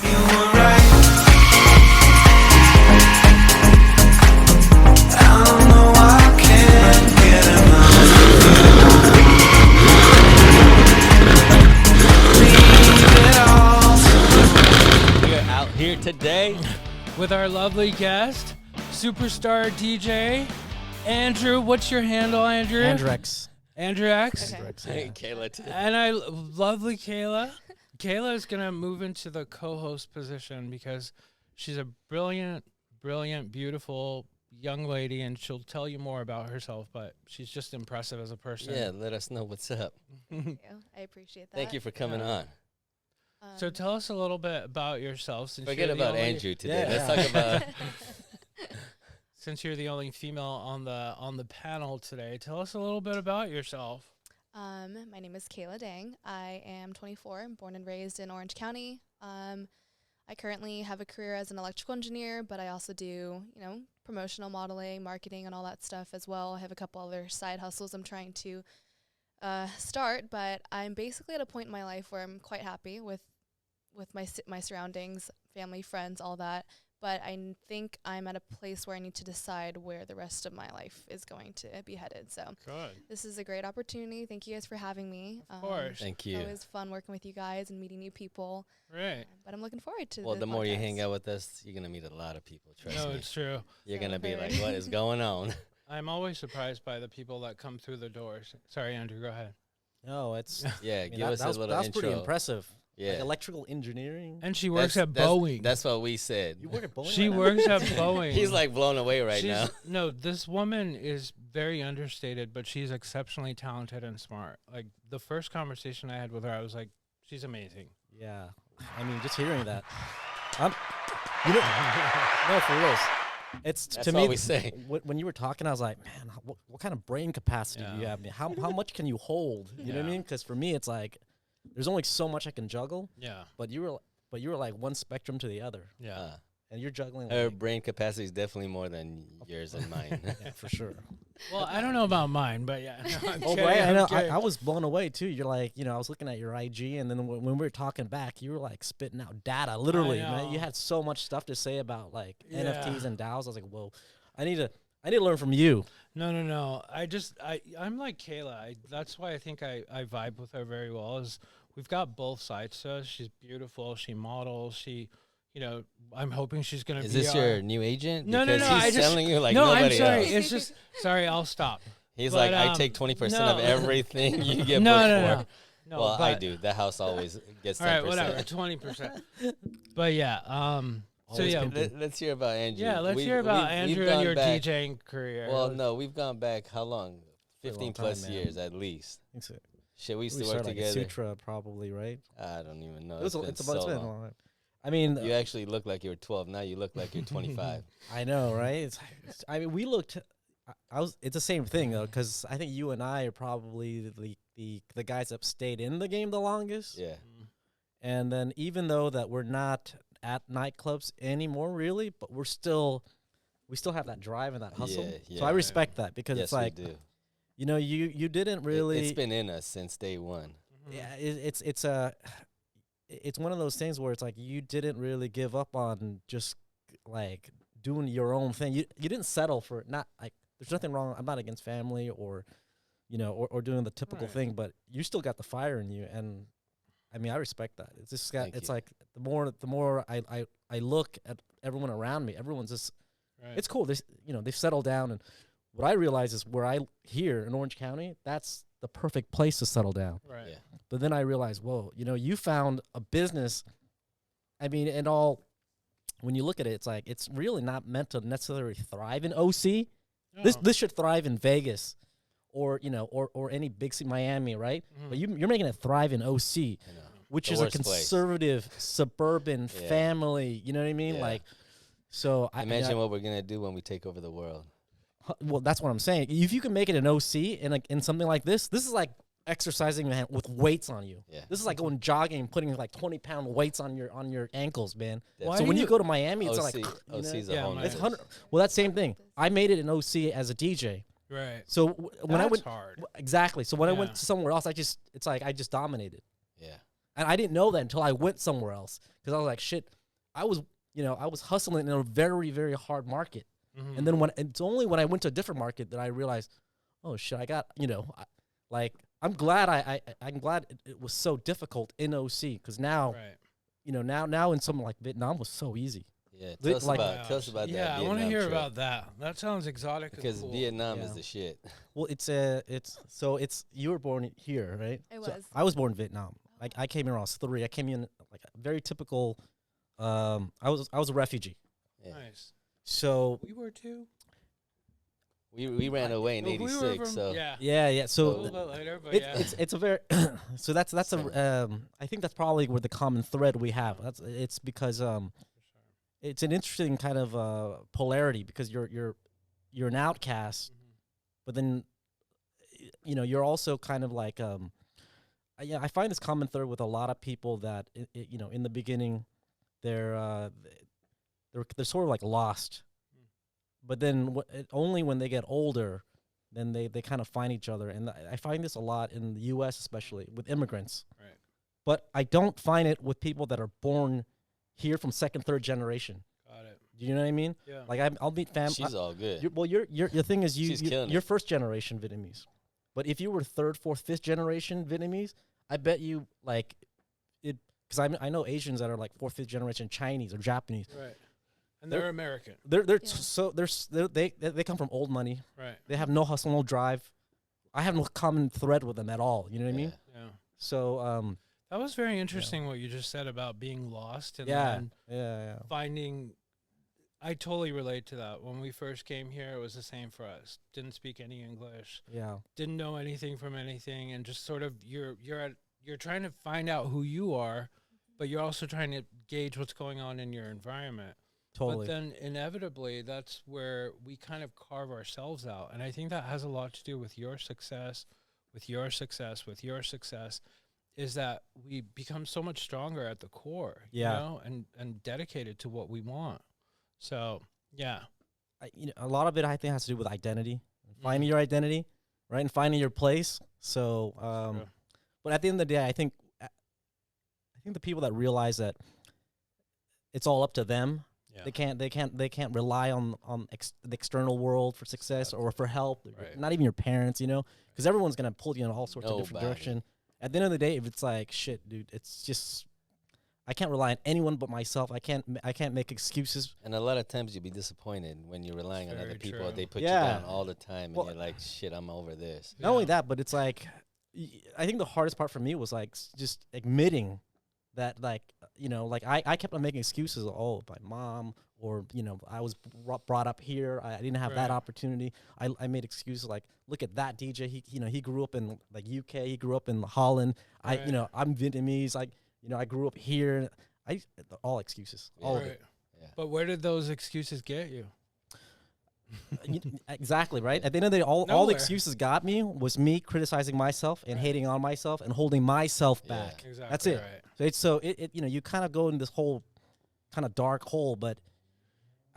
You were right. I don't know why I can't get enough. We are out here today with our lovely guest, superstar DJ Andrew. What's your handle, Andrew? ANDR3X. ANDR3X. Hey, Kayla too. And lovely Kayla. Kayla is going to move into the co-host position because she's a brilliant, beautiful young lady, and she'll tell you more about herself, but she's just impressive as a person. Yeah, let us know what's up. Thank you. I appreciate that. Thank you for coming on. So tell us a little bit about yourself. Since Forget about Andrew today. Yeah. Let's talk about. Since you're the only female on the panel today, tell us a little bit about yourself. My name is Kayla Dang. I am 24, born and raised in Orange County. I currently have a career as an electrical engineer, but I also do, promotional modeling, marketing, and all that stuff as well. I have a couple other side hustles I'm trying to start, but I'm basically at a point in my life where I'm quite happy with my surroundings, family, friends, all that. But I think I'm at a place where I need to decide where the rest of my life is going to be headed. So this is a great opportunity. Thank you guys for having me. Of course. Thank you. It's always fun working with you guys and meeting new people. Right. But I'm looking forward to Well, the more you podcast. hang out with us, you're going to meet a lot of people. Trust No, me. it's true. You're So going to be like, very- what is going on? I'm always surprised by the people that come through the doors. Sorry, Andrew, go ahead. No, it's Yeah, I mean, give us that was, a little that was intro. pretty impressive. Yeah. Like electrical engineering. And she works at Boeing. That's what we said. You work at Boeing. She right now? works at Boeing. He's like blown away right now. No, this woman is very understated, but she's exceptionally talented and smart. Like, the first conversation I had with her, I was like, she's amazing. Yeah. I mean, just hearing that. No, for real. It's That's to all me. we say. When you were talking, I was like, man, what kind of brain capacity do you Yeah. have? I mean, how much can you hold? You know what I Yeah. mean? Because for me, it's like there's only so much I can juggle. Yeah. But you were like one spectrum to the other, Yeah. and you're juggling. Her Like, brain capacity is definitely more than yours and mine. yeah, for sure. Well, I don't know about mine, but yeah. No, I'm Oh, kidding, right. I I'm know. kidding. I was blown away too. You're like, I was looking at your IG, and then when we were talking back, you were like spitting out data, literally. Man, know. you had so much stuff to say about like Yeah. NFTs and DAOs. I was like, whoa, I need to learn from you. No. I'm like Kayla. That's why I think I vibe with her very well. Is we've got both sides to us. She's beautiful. She models. She, I'm hoping she's gonna Is be. this your new agent? No. Because I he's just selling you like no. nobody I'm sorry. else. It's just sorry. I'll stop. He's but, like, I take 20% of no. everything you get No, booked no, for. no. Well, I but- do. The house always gets 10%. All right, whatever. 20%. But yeah. So Always yeah. can Let's hear about Andrew. Yeah. Let's hear about Andrew and gone your back- DJing career. Well, no, we've gone back how long? For a 15 long plus time, man. years at least. It's a- Shit, we used we to work started like a together. Sutra, probably, right? I don't even know. It's been it's so been a long. long time. I mean, You actually look like you were 12. Now you look like you're 25. I know, right? I mean, we looked. It's the same thing though, because I think you and I are probably the guys that stayed in the game the longest. Yeah. And then even though that we're not at nightclubs anymore, really, but we still have that drive and that hustle. Yeah, So I yeah. respect that because Yes, it's like we do. you didn't really. It's been in us since day one. Yeah, it's one of those things where it's like you didn't really give up on just like doing your own thing. You didn't settle for it. Not like there's nothing wrong. I'm not against family or or doing the typical Right. thing, but you still got the fire in you, and I mean I respect that. It's just got. Thank It's you. like the more I look at everyone around me, everyone's just. Right. It's cool. They've settled down, and what I realize is where I here in Orange County, that's the perfect place to settle down. right. Yeah. But then I realized, whoa, you found a business. I mean, and all, when you look at it, it's like, it's really not meant to necessarily thrive in OC. No. This should thrive in Vegas or, or any big city, Miami, right? Mhm. But you're making it thrive in OC, I know. which The is a worst place. conservative, suburban Yeah. family. You know what I mean? Yeah. Like, so Imagine what we're going to do when we take over the world. well, that's what I'm saying. If you can make it an OC in something like this is like exercising with weights on you. Yeah. This is like going jogging and putting like 20-pound weights on your ankles, man. Why So do when you you- go to Miami, it's OC, like OC's Yeah, a whole man. it's nother- 100. Well, that same thing. I made it in OC as a DJ. Right. So when I That's went hard. exactly. So when I Yeah. went somewhere else, it's like I just dominated. Yeah. And I didn't know that until I went somewhere else, because I was like, shit, I was hustling in a very, very hard market. Mhm. And then it's only when I went to a different market that I realized, oh shit, I got, I'm glad I'm glad it was so difficult in OC, because now, Right. now in something like Vietnam was so easy. Yeah, Li- tell us like- about tell us about that. Yeah, I want to Vietnam hear trip. about that. That sounds exotic Because and cool. Vietnam is Yeah. the shit. Well, you were born here, right? I So was. I was born in Vietnam. I came here when I was 3. I came in like a very typical. I was a refugee. Yeah. Nice. So We were too. We ran away in Well, we were '86, from- so yeah. yeah. A So little bit later, but it's a very so that's I think that's probably where the common thread we have. It's because it's an interesting kind of polarity, because you're an outcast, but then you're also kind of like yeah, I find this common thread with a lot of people that in the beginning they're sort of like lost, but then only when they get older, then they kind of find each other. And I find this a lot in the U.S., especially with immigrants. Right. But I don't find it with people that are born here from second, third generation. Got it. Do you know what I mean? Yeah. Like I'll meet she's all good. your thing is She's killing you're it. first generation Vietnamese, but if you were third, fourth, fifth generation Vietnamese, I bet you like it, because I know Asians that are like fourth, fifth generation Chinese or Japanese. Right. And they're American. They come from old money. Right. They have no hustle, no drive. I have no common thread with them at all. You know what I mean? Yeah. So That was very interesting what you just said about being lost and yeah, then yeah. finding. I totally relate to that. When we first came here, it was the same for us. Didn't speak any English. Yeah. Didn't know anything from anything, and just sort of you're trying to find out who you are, but you're also trying to gauge what's going on in your environment. Totally. But then inevitably, that's where we kind of carve ourselves out, and I think that has a lot to do with your success, with your success, with your success. Is that we become so much stronger at the core, Yeah. you know, and dedicated to what we want. So yeah, A lot of it I think has to do with identity, finding Mhm. your identity, right, and finding your place. So, True. but at the end of the day, I think the people that realize that it's all up to them. yeah, They can't rely on the external world for success or for help. Right. Not even your parents, because everyone's gonna pull you in all sorts of different Nobody. direction. At the end of the day, if it's like shit, dude, it's just I can't rely on anyone but myself. I can't make excuses. And a lot of times you'll be disappointed when you're relying on Very other people. true. They put Yeah. you down all the time, and Well- you're like, shit, I'm over this. Not only Yeah. that, but it's like I think the hardest part for me was like just admitting that like I kept on making excuses. Oh, my mom, or I was brought up here. I didn't have that Right. opportunity. I made excuses like, look at that DJ. He grew up in like UK. He grew up in Holland. Right. I'm Vietnamese. I grew up here. All excuses. All of Right. it. Yeah. But where did those excuses get you? Exactly right. At the end of the day, all the Nowhere. excuses got me was me criticizing myself and hating on myself and holding myself Yeah. back. Exactly. That's it. Right. So you kind of go in this whole kind of dark hole, but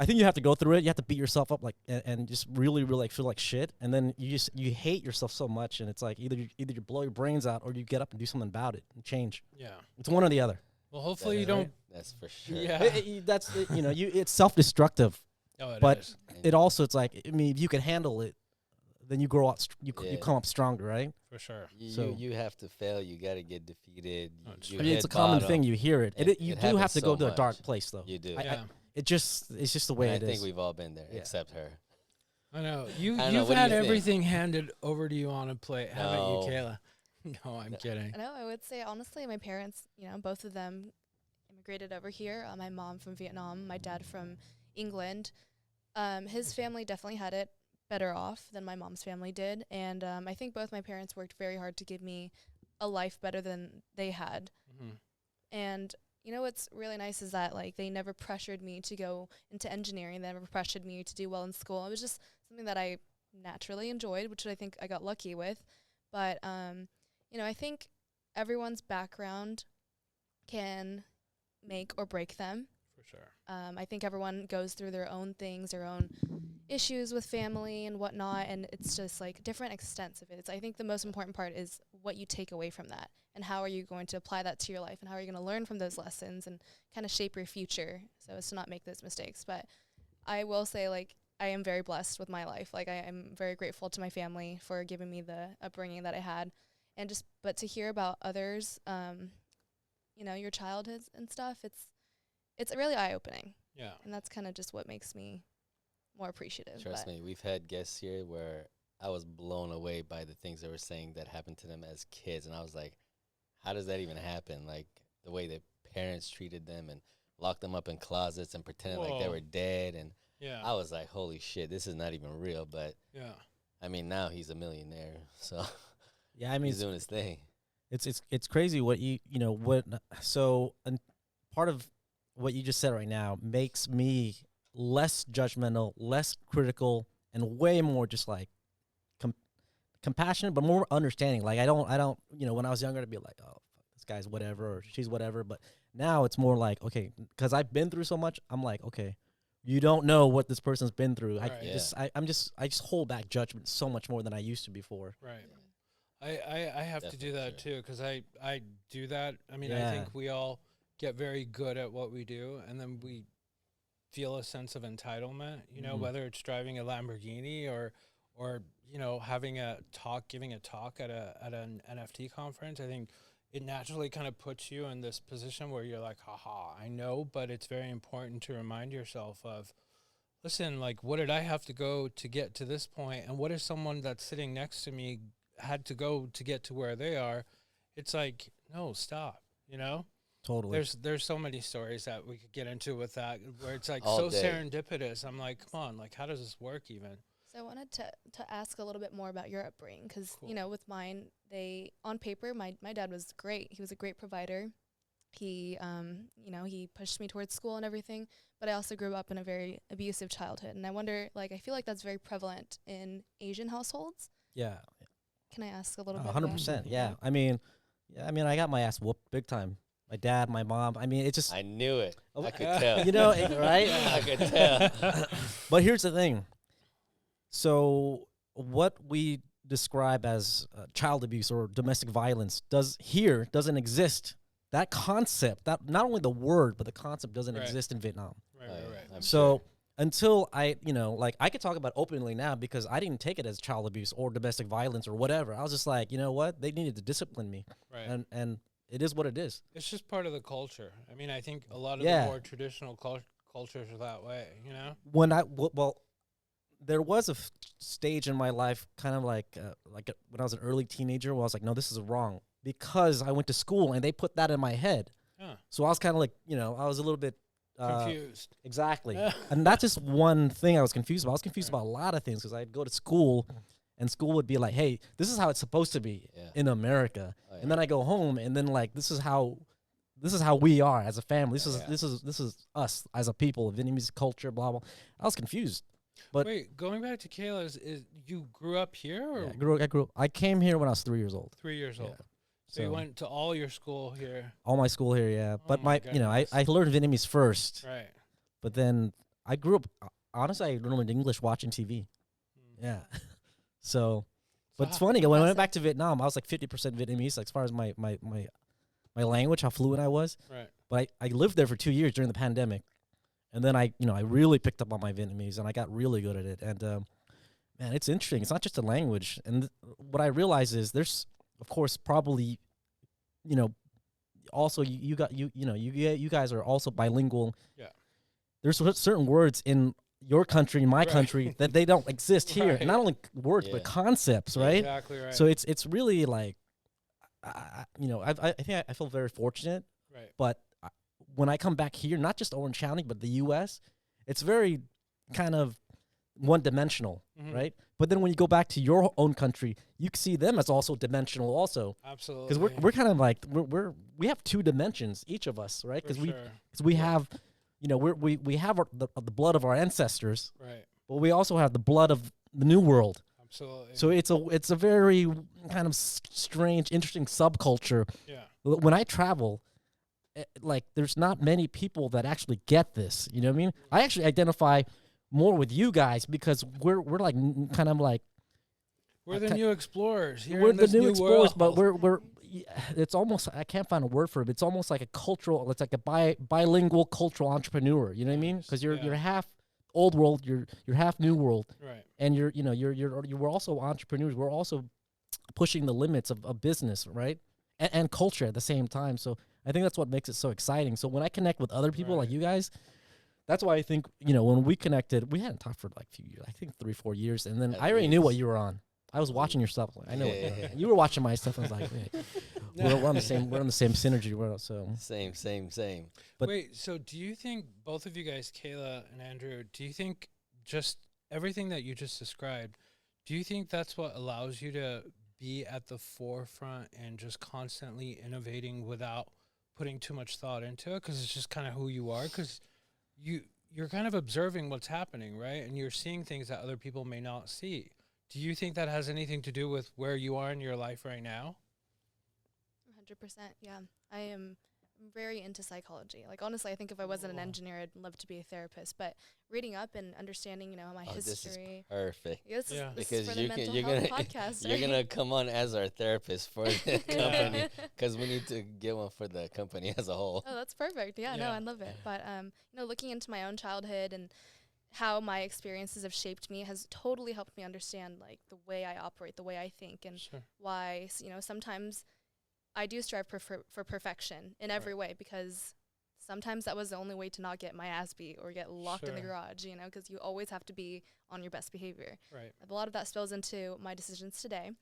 I think you have to go through it. You have to beat yourself up and just really, really feel like shit. And then you hate yourself so much, and it's like either you blow your brains out or you get up and do something about it and change. Yeah. It's one or the other. Well, hopefully you That's don't. That's for sure. Yeah. It's self-destructive, Oh, it but is. it also it's like if you can handle it, then you grow up. You Yeah. come up stronger, right? For sure. So- You have to fail. You got to get defeated. Oh, it's You true. It's a hit common bottom. thing. You hear it. It- You it do have happens to go so to a dark much. place, though. You do. Yeah. It's just the way And it I think is. we've all been there, Yeah. except her. I know. I You've don't know, what do had you think? everything handed over to you on a plate, haven't No. you, Kayla? No, I'm kidding. No, I would say honestly, my parents, both of them immigrated over here. My mom from Vietnam, my dad from England. His family definitely had it better off than my mom's family did, and I think both my parents worked very hard to give me a life better than they had. Mhm. And what's really nice is that like they never pressured me to go into engineering. They never pressured me to do well in school. It was just something that I naturally enjoyed, which I think I got lucky with. But I think everyone's background can make or break them. For sure. I think everyone goes through their own things, their own issues with family and whatnot, and it's just like different extents of it. I think the most important part is what you take away from that, and how are you going to apply that to your life, and how are you going to learn from those lessons and kind of shape your future so as to not make those mistakes. But I will say, like, I am very blessed with my life. Like, I am very grateful to my family for giving me the upbringing that I had. And but to hear about others, you know, your childhoods and stuff, it's really eye-opening. Yeah. And that's kind of just what makes me more appreciative. Trust me, we've had guests here where I was blown away by the things they were saying that happened to them as kids. And I was like, how does that even happen? Like, the way that parents treated them and locked them up in closets and pretended like they Whoa. were dead. And Yeah. I was like, holy shit, this is not even real. But, Yeah. I mean, now he's a millionaire. So Yeah, I mean, he's doing his thing. it's crazy what you know what. So part of what you just said right now makes me less judgmental, less critical, and way more just like compassionate, but more understanding. Like I don't, you know, when I was younger, I'd be like, oh, fuck, this guy's whatever or she's whatever. But now it's more like, okay, because I've been through so much, I'm like, okay, you don't know what this person's been through. Right. I just hold back judgment so much more than I used to before. Right. I have to do Definitely, that too, because I do that. I mean, I Yeah. think we all get very good at what we do, and then we feel a sense of entitlement, you know, Mhm. whether it's driving a Lamborghini or you know, giving a talk at an NFT conference. I think it naturally kind of puts you in this position where you're like, haha, I know, but it's very important to remind yourself of, listen, like, what did I have to go to get to this point, and what if someone that's sitting next to me had to go to get to where they are? It's like, no, stop, you know? Totally. There's so many stories that we could get into with that, where it's like All so day. serendipitous. I'm like, come on, like, how does this work even? So I wanted to ask a little bit more about your upbringing, because, Cool. you know, with mine, on paper, my dad was great. He was a great provider. He, you know, he pushed me towards school and everything, but I also grew up in a very abusive childhood. And I wonder, like, I feel like that's very prevalent in Asian households. Yeah. Can I ask a little bit? 100%. Yeah. I mean, I got my ass whooped big time. My dad, my mom. I mean, it just, I knew it. Oh, I could tell. you know, right? I could tell. But here's the thing. So what we describe as child abuse or domestic violence doesn't exist. That concept, that not only the word, but the concept doesn't Right. exist in Vietnam. Right, Oh, right, yeah. right. I'm So sure. until I, you know, like I could talk about openly now because I didn't take it as child abuse or domestic violence or whatever. I was just like, you know what? They needed to discipline me. Right. And it is what it is. It's just part of the culture. I mean, I think a lot of Yeah. the more traditional cultures are that way, you know? When well, there was a stage in my life, kind of like when I was an early teenager, where I was like, no, this is wrong, because I went to school and they put that in my head. Huh. So I was kind of like, you know, I was a little bit Confused. exactly, and that's just one thing I was confused about. I was confused Right. about a lot of things because I'd go to school, and school would be like, hey, this is how it's supposed to be Yeah. in America, Oh, yeah. and then I go home, and then like this is how we are as a family. Yeah. This is us as a people, Vietnamese culture, blah blah. I was confused. But Wait, going back to Kayla's, is you grew up here or Yeah, I came here when I was 3 years old. 3 years old? Yeah. So you went to all your school here, all my school here, yeah. But my you know, I goodness. learned Vietnamese first, right? but then I grew up. Honestly, I learned English watching TV. Yeah. So, but it's how- funny when I Awesome. went back to Vietnam, I was like 50% Vietnamese, like, as far as my language, how fluent I was. Right. But I lived there for 2 years during the pandemic, and then I really picked up on my Vietnamese, and I got really good at it. And man, it's interesting. It's not just a language. And what I realize is there's, of course, probably, you know, also you guys are also bilingual. Yeah. There's certain words in your country, in my Right. country, that they don't exist here. Right. Not only words, but Yeah. concepts, right? Exactly right. So it's really like, you know, I think I feel very fortunate. right. But when I come back here, not just Orange County, but the U.S., it's very kind of one-dimensional, Mhm. right? But then when you go back to your own country, you can see them as also dimensional, also, Absolutely. because we're kind of like we have two dimensions, each of us, right? For Because sure. we Yeah. have, you know, we have the blood of our ancestors, Right. but we also have the blood of the New World. Absolutely. So it's a very kind of strange, interesting subculture. yeah. When I travel, like, there's not many people that actually get this. You know what I mean? I actually identify more with you guys because we're like kind of like We're the new explorers. Here we're in the this new explorers, world. but it's almost, I can't find a word for it. It's almost like a cultural, it's like a bilingual cultural entrepreneur. You know what I mean? Because you're half old world, you're half new world, right? and we're also entrepreneurs. We're also pushing the limits of business, right? And culture at the same time. So I think that's what makes it so exciting. So when I connect with other people like you guys, that's why I think, when we connected, we hadn't talked for like a few years, I think 3-4 years, and then I already knew what you were on. I was watching your stuff. I know you were watching my stuff. I was like, hey, we're on the same synergy. Same. But wait, so do you think both of you guys, Kayla and Andrew, do you think just everything that you just described, do you think that's what allows you to be at the forefront and just constantly innovating without putting too much thought into it? Because it's just kind of who you are. Because you're kind of observing what's happening, right? And you're seeing things that other people may not see. Do you think that has anything to do with where you are in your life right now? 100%, yeah. I am very into psychology. Like, honestly, I think if I wasn't an engineer, I'd love to be a therapist. But reading up and understing, my history. This is perfect. Yes, Yeah. this Because is for the mental you're health gonna podcast. you're gonna come on as our therapist for the company, because we need to get one for the company as a whole. Oh, that's perfect. Yeah, no, I love it. But looking into my own childhood and how my experiences have shaped me has totally helped me understand like the way I operate, the way I think, and why sometimes I do strive for perfection in every way, because sometimes that was the only way to not get my ass beat or get locked in the garage, because you always have to be on your best behavior. Right. A lot of that spills into my decisions today.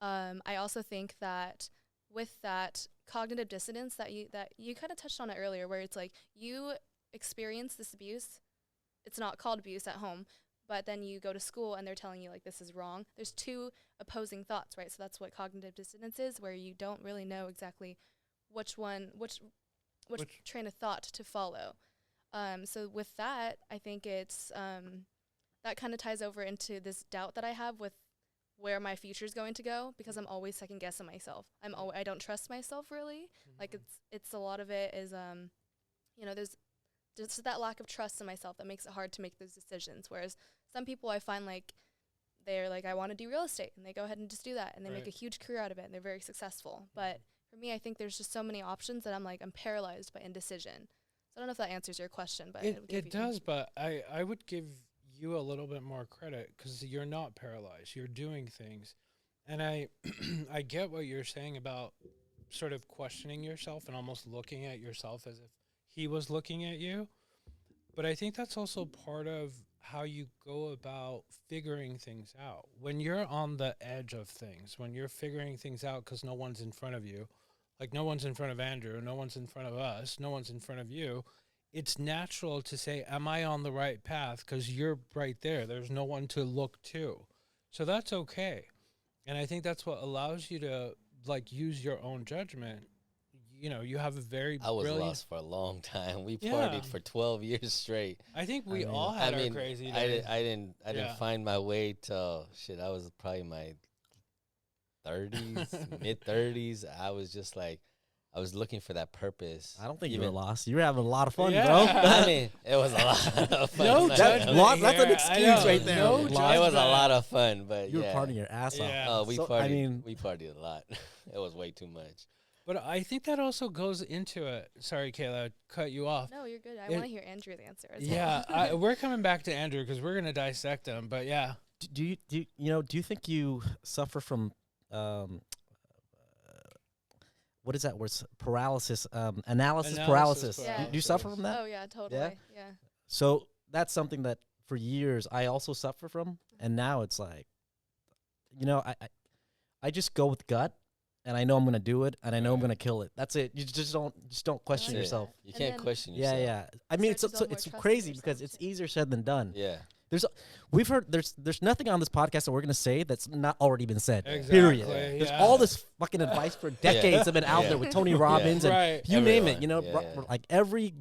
I also think that with that cognitive dissonance that you kind of touched on it earlier, where it's like you experience this abuse. It's not called abuse at home, but then you go to school and they're telling you like this is wrong. There's two opposing thoughts, right? So that's what cognitive dissonance is, where you don't really know exactly which train of thought to follow. So with that, I think it's that kind of ties over into this doubt that I have with where my future is going to go, because I'm always second guessing myself. I don't trust myself really. Like it's a lot of it is there's just that lack of trust in myself that makes it hard to make those decisions. Whereas some people I find like they're like, I want to do real estate, and they go ahead and just do that, and they make a huge career out of it, and they're very successful. But for me, I think there's just so many options that I'm paralyzed by indecision. So I don't know if that answers your question, but it does. But I would give you a little bit more credit, because you're not paralyzed. You're doing things, and I I get what you're saying about sort of questioning yourself and almost looking at yourself as if he was looking at you. But I think that's also part of how you go about figuring things out. When you're on the edge of things, when you're figuring things out because no one's in front of you, like no one's in front of Andrew, no one's in front of us, no one's in front of you, it's natural to say, am I on the right path? Because you're right there. There's no one to look to. So that's okay. And I think that's what allows you to use your own judgment. You have a very I was brilliant... lost for a long time. We partied for 12 years straight. I think we all had our crazy days. I didn't find my way till I was probably my 30s, mid 30s. I was just like, I was looking for that purpose. I don't think you were lost. You were having a lot of fun, bro. I mean, it was a lot of fun. No judgment. That's an excuse right there. No it was a lot of fun, but you were partying your ass off. Oh, we partied. We partied a lot. It was way too much. But I think that also goes into it. Sorry, Kayla, I cut you off. No, you're good. I want to hear Andrew's answer as well. Yeah, we're coming back to Andrew because we're gonna dissect him. But yeah, do you think you suffer from what is that word? Paralysis, analysis paralysis. Yeah. Do you suffer from that? Oh yeah, totally. Yeah. So that's something that for years I also suffer from, and now it's like, I just go with gut. And I know I'm gonna do it, and I know I'm gonna kill it. That's it. You just don't question yourself. You can't question yourself. Yeah. I mean, it's crazy because it's easier said than done. Yeah. We've heard there's nothing on this podcast that we're gonna say that's not already been said. Exactly, period. There's all this fucking advice for decades have been out there with Tony Robbins and you name it. Like every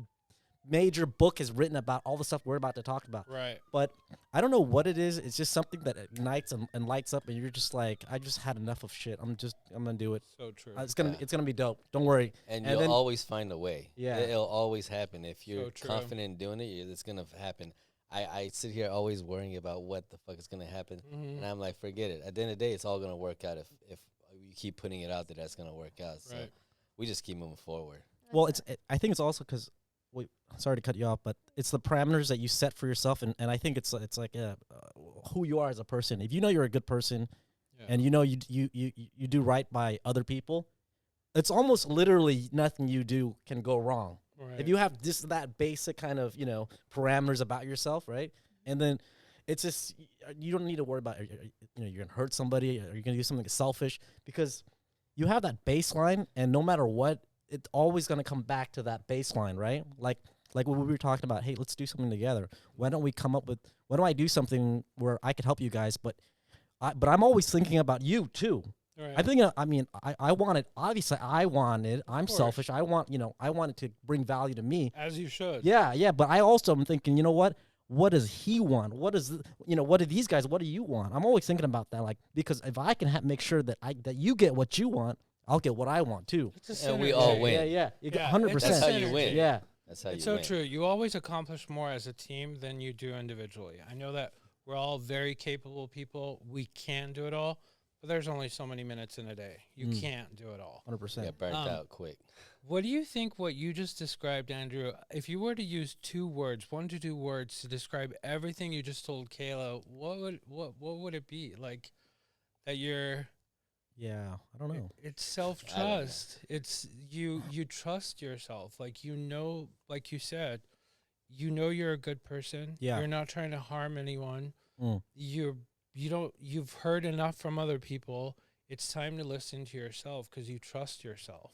major book is written about all the stuff we're about to talk about. Right. But I don't know what it is. It's just something that ignites and lights up, and you're just like, I just had enough of shit. I'm gonna do it. So true. It's gonna be dope. Don't worry. And you'll always find a way. Yeah. It'll always happen if you're So confident in doing it. It's gonna happen. I sit here always worrying about what the fuck is gonna happen, Mhm. and I'm like, forget it. At the end of the day, it's all gonna work out if you keep putting it out there. That's gonna work out. So Right. we just keep moving forward. Well, I think it's also because, sorry to cut you off, but it's the parameters that you set for yourself, and I think it's like who you are as a person. If you know you're a good person, Yeah. and you know you do right by other people, it's almost literally nothing you do can go wrong. Right. If you have just that basic kind of parameters about yourself, right? And then it's just you don't need to worry about you're gonna hurt somebody or you're gonna do something selfish, because you have that baseline, and no matter what, it's always gonna come back to that baseline, right? Like when we were talking about, hey, let's do something together. Why don't we come up with? Why don't I do something where I could help you guys? But I'm always thinking about you too. Right. I think I wanted, obviously I wanted, I'm course. selfish. I wanted to bring value to me. As you should. Yeah, but I also am thinking, you know what? What does he want? What is what do these guys? What do you want? I'm always thinking about that, like, because if I can make sure that you get what you want, I'll get what I want too. It's a And we synergy. all win. Yeah, you get Yeah, 100%. it's a That's how you synergy. win. Yeah, That's how It's you so win. true. You always accomplish more as a team than you do individually. I know that we're all very capable people. We can do it all, but there's only so many minutes in a day. You can't do it all. 100%. Get burnt out quick. What do you think what you just described, Andrew, if you were to use 2 words, 1 to 2 words to describe everything you just told Kayla, what would it be? Like that you're Yeah, I don't know. It's self-trust. It's you trust yourself. Like like you said, you're a good person. Yeah. You're not trying to harm anyone. Mm. You've heard enough from other people. It's time to listen to yourself because you trust yourself.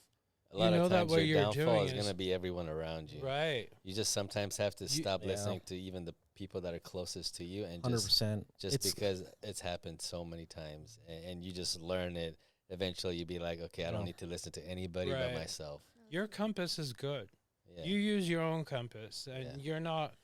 A lot know of that times what your you're downfall doing is is- gonna be everyone around you. Right. You just sometimes have to stop Yeah. listening to even the people that are closest to you, and 100%. just It's- because it's happened so many times, and you just learn it. Eventually, you'll be like, okay, I don't Yeah. need to listen to anybody Right. but myself. Your compass is good. Yeah. You use your own compass, and Yeah. you're not,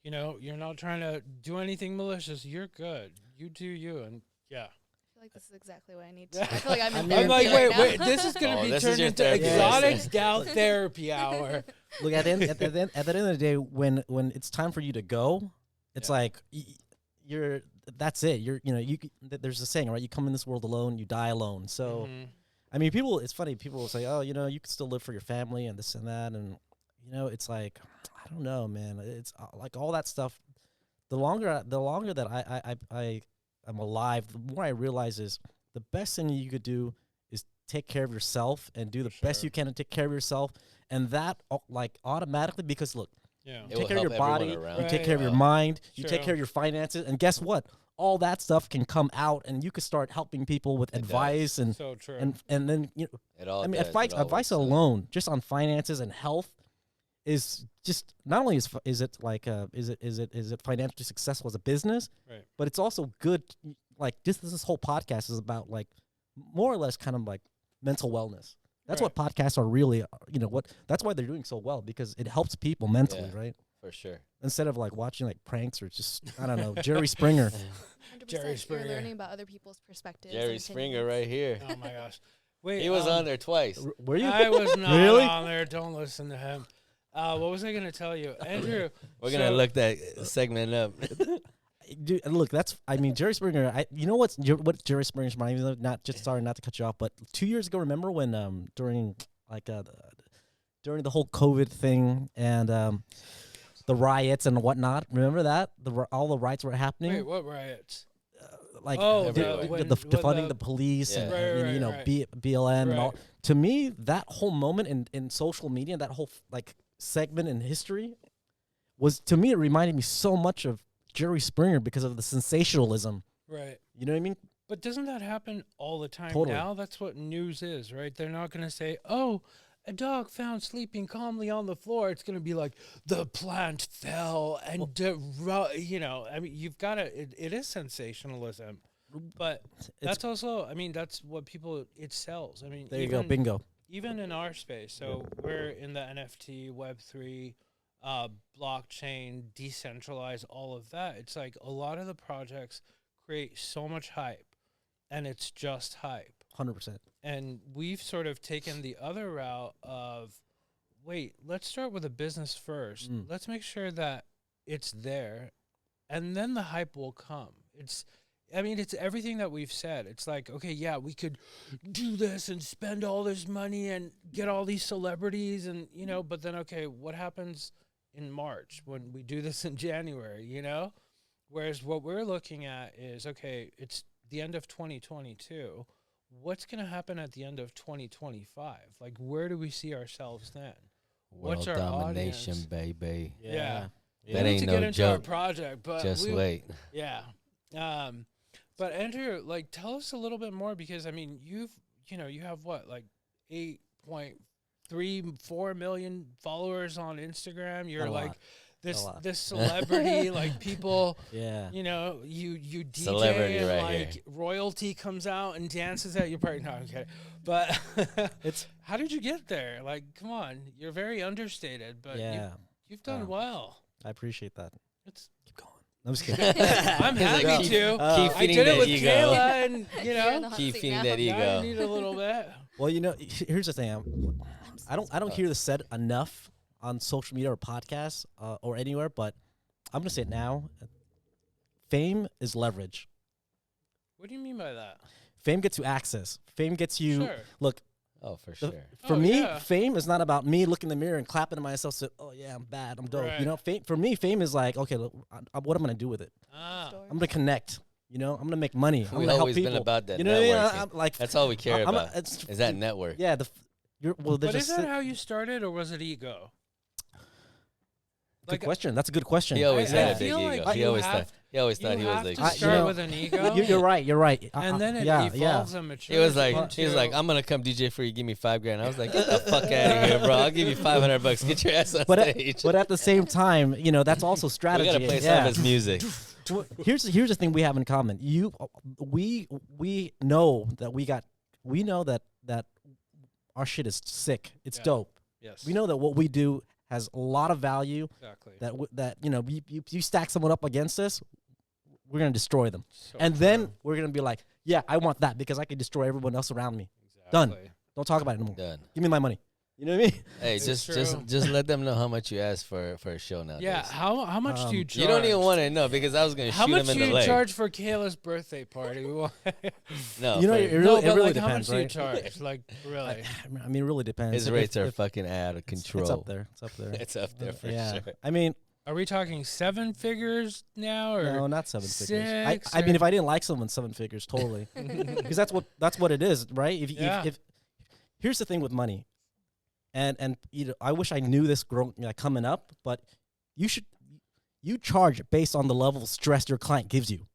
you're not trying to do anything malicious. You're good. You do you, and yeah. I feel like this is exactly what I need to. I feel like I'm in I'm therapy like, right now. wait, this is gonna Oh, be this is turned your into therapy exotic session. gal therapy hour. Look, at the end of the day, when it's time for you to go, it's Yeah. like that's it. There's a saying, right? You come in this world alone, you die alone. So Mhm. I mean, it's funny. People will say, oh, you can still live for your family and this and that, and it's like, I don't know, man. It's like all that stuff. The longer that I'm alive, the more I realize is the best thing you could do is take care of yourself and do the best Sure. you can to take care of yourself, and that like automatically, because look, Yeah. It you will take care of help your body, everyone around you Right. take care of your well. mind, you take Sure. care of your finances, and guess what? All that stuff can come out, and you could start helping people with It does. advice and So true. and then It all. I mean, does. It all advice works out. alone, just on finances and health, is just not only is it financially successful as a business, Right. but it's also good. Like this whole podcast is about like more or less kind of like mental wellness. That's what podcasts are really. That's why they're doing so well, because it helps people mentally, Yeah. right? For sure. Instead of like watching like pranks or just I don't know Jerry Springer. 100%. Jerry Springer. You're learning about other people's perspectives. Jerry and Springer opinions. right here. Oh my gosh. Wait. He was on there twice. Were you? I was not Really? on there. Don't listen to him. What was I gonna tell you, Andrew? We're gonna so- look that segment up. Dude, look, Jerry Springer. What Jerry Springer's reminds me of? Not to cut you off, but 2 years ago, remember when during the whole COVID thing and the riots and whatnot? Remember that all the riots were happening. Wait, what riots? Like Oh, defunding the police Yeah. and, Right. BLM and all. Right. To me, that whole moment in social media, that whole like segment in history, to me it reminded me so much of Jerry Springer because of the sensationalism. Right. You know what I mean? But doesn't that happen all the time Totally. now? That's what news is, right? They're not going to say, oh, a dog found sleeping calmly on the floor. It's going to be like, the plant fell and, I mean, you've got to, it is sensationalism. But that's also, I mean, that's what it sells. I mean, There you go, bingo. even in our space. So we're in the NFT, Web3, blockchain, decentralized, all of that. It's like a lot of the projects create so much hype, and it's just hype. 100%. And we've sort of taken the other route of, wait, let's start with a business first. Mm. Let's make sure that it's there. and then the hype will come. It's everything that we've said. It's like, okay, yeah, we could do this and spend all this money and get all these celebrities and, but then, okay, what happens in March when we do this in January, Whereas what we're looking at is, okay, it's the end of 2022. What's going to happen at the end of 2025? Like, where do we see ourselves then? World What's our domination, audience? baby. Yeah. That We need ain't to no get into our joke. project, but Just wait. Yeah. But Andrew, like, tell us a little bit more because you have what, like 8.34 million followers on Instagram. You're A like lot. this celebrity, like people. Yeah. You DJ Celebrity and right like here. royalty comes out and dances at your party. No, I'm kidding. But It's how did you get there? Like, come on, you're very understated, but yeah. you've done well. I appreciate that. It's Keep going. I'm just kidding. I'm He's like, happy keep- to. keep I feeding did it that with ego. Kayla, and You're in the hot Keep seat feeding now. that now ego. you need a little bit. Well, here's the thing. I don't hear this said enough on social media or podcasts or anywhere, but I'm gonna say it now. Fame is leverage. What do you mean by that? Fame gets you access. Fame gets you. Sure. Look, Oh, for the- sure. for Oh, me, yeah. fame is not about me looking in the mirror and clapping to myself. So, oh yeah, I'm bad. I'm dope. Right. For me, fame is like, okay, look, what I'm gonna do with it. Ah, I'm gonna connect. I'm gonna make money. I'm We've gonna help always people. been about that You know what I mean? networking. I'm like, That's all we care I'm about. Is that network? Yeah. Well, but there's is that how you started, or was it ego? good question. That's a good question. He always I had a big feel like ego. He you always have- thought. He always thought You he was have like. to I- start you know, with an ego, You're right. You're right. and then it yeah, evolves and matures. He was like, into- I'm gonna come DJ for you. Give me $5,000. I was like, get the fuck out of here, bro. I'll give you $500. Get your ass on But stage. at the same time, that's also We strategy. gotta play some yeah. of his music. Well, here's the thing we have in common. We know that we know that our shit is sick. It's Yeah. dope. yes, We know that what we do has a lot of value. exactly. That you stack someone up against us, we're gonna destroy them, So and then true. we're gonna be like, yeah, I want that because I can destroy everyone else around me. Done. Exactly. Don't talk about it anymore. Done. Give me my money. You know what I mean? Hey, It's just true. let them know how much you ask for a show now. Yeah, how much do you charge? You don't even want to know because I was gonna How shoot much him in do the you leg. charge for Kayla's birthday party? We want- No, You know, for- it no, really, but it really like, how much depends, do you right? charge? Like, really? I mean, it really depends. his If- rates are if- fucking out of it's- control. It's up there. It's up there. It's up there for yeah. sure. I mean, Are we talking 7 figures now, or no, not 7 figures. six I mean, or- if I didn't like someone, 7 figures, totally. Because that's what it is, right? Yeah. If here's the thing with money, and I wish I knew this coming up, but you charge based on the level of stress your client gives you,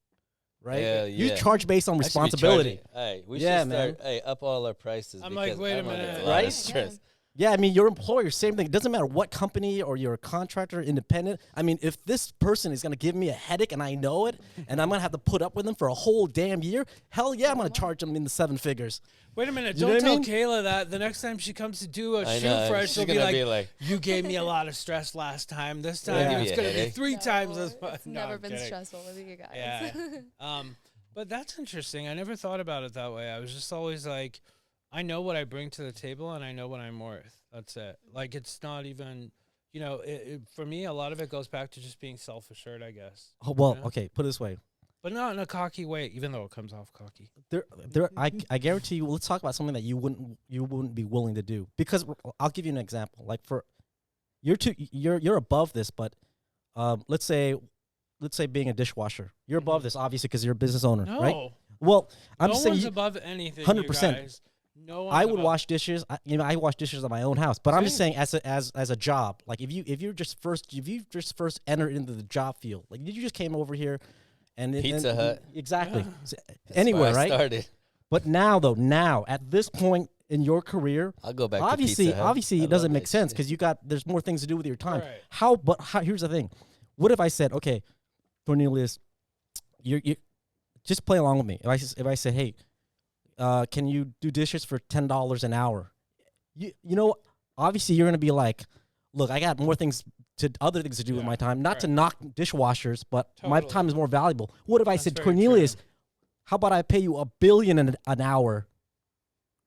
right? Hell You yeah. charge based on I should be responsibility. charging- Hey, we Yeah, should start. man. Hey, up all our prices. I'm like, because wait a I'm under minute. lot of Right? stress. Yeah, I mean, your employer, same thing. It doesn't matter what company or you're a contractor, independent. I mean, if this person is going to give me a headache and I know it, and I'm going to have to put up with them for a whole damn year, hell yeah, I'm going to charge them in the 7 figures. Wait a minute! You know Don't what I tell Kayla that the next time she comes to do a I shoot know. for us, She's she'll gonna be like, be "You gave me a lot of stress last time. This time Yeah. it's Give you a gonna be headache. 3 times No, as much." It's No, never I'm been kidding. stressful with you guys. Yeah. But that's interesting. I never thought about it that way. I was just always like, I know what I bring to the table and I know what I'm worth. That's it. Like, it's not even, for me, a lot of it goes back to just being self-assured, I guess. Oh, well, Yeah. okay, put it this way. But not in a cocky way, even though it comes off cocky. I guarantee you. Let's talk about something that you wouldn't be willing to do. Because I'll give you an example. Like you're above this, but let's say being a dishwasher, you're above this obviously because you're a business owner, No. right? Well, I'm no just saying. one's above anything. 100%. 100%. No one's I would above- wash dishes. I wash dishes at my own house, but I'm just Same. saying as a job. Like if you just first entered into the job field, like you just came over here, and Pizza Hut. exactly Yeah. That's anywhere, where I right? started. But now at this point in your career, I'll go back. obviously to Pizza Hut. I it love doesn't make that sense shit. because there's more things to do with your time. Right. But here's the thing. What if I said, okay, Cornelius, you just play along with me. If I said, hey, can you do dishes for $10 an hour? You know, obviously you're gonna be like, look, I got other things to do with Yeah, my time. Not to right. knock dishwashers, but my Totally. time is more valuable. What if I That's said, very Cornelius, true. how about I pay you $1 billion an hour?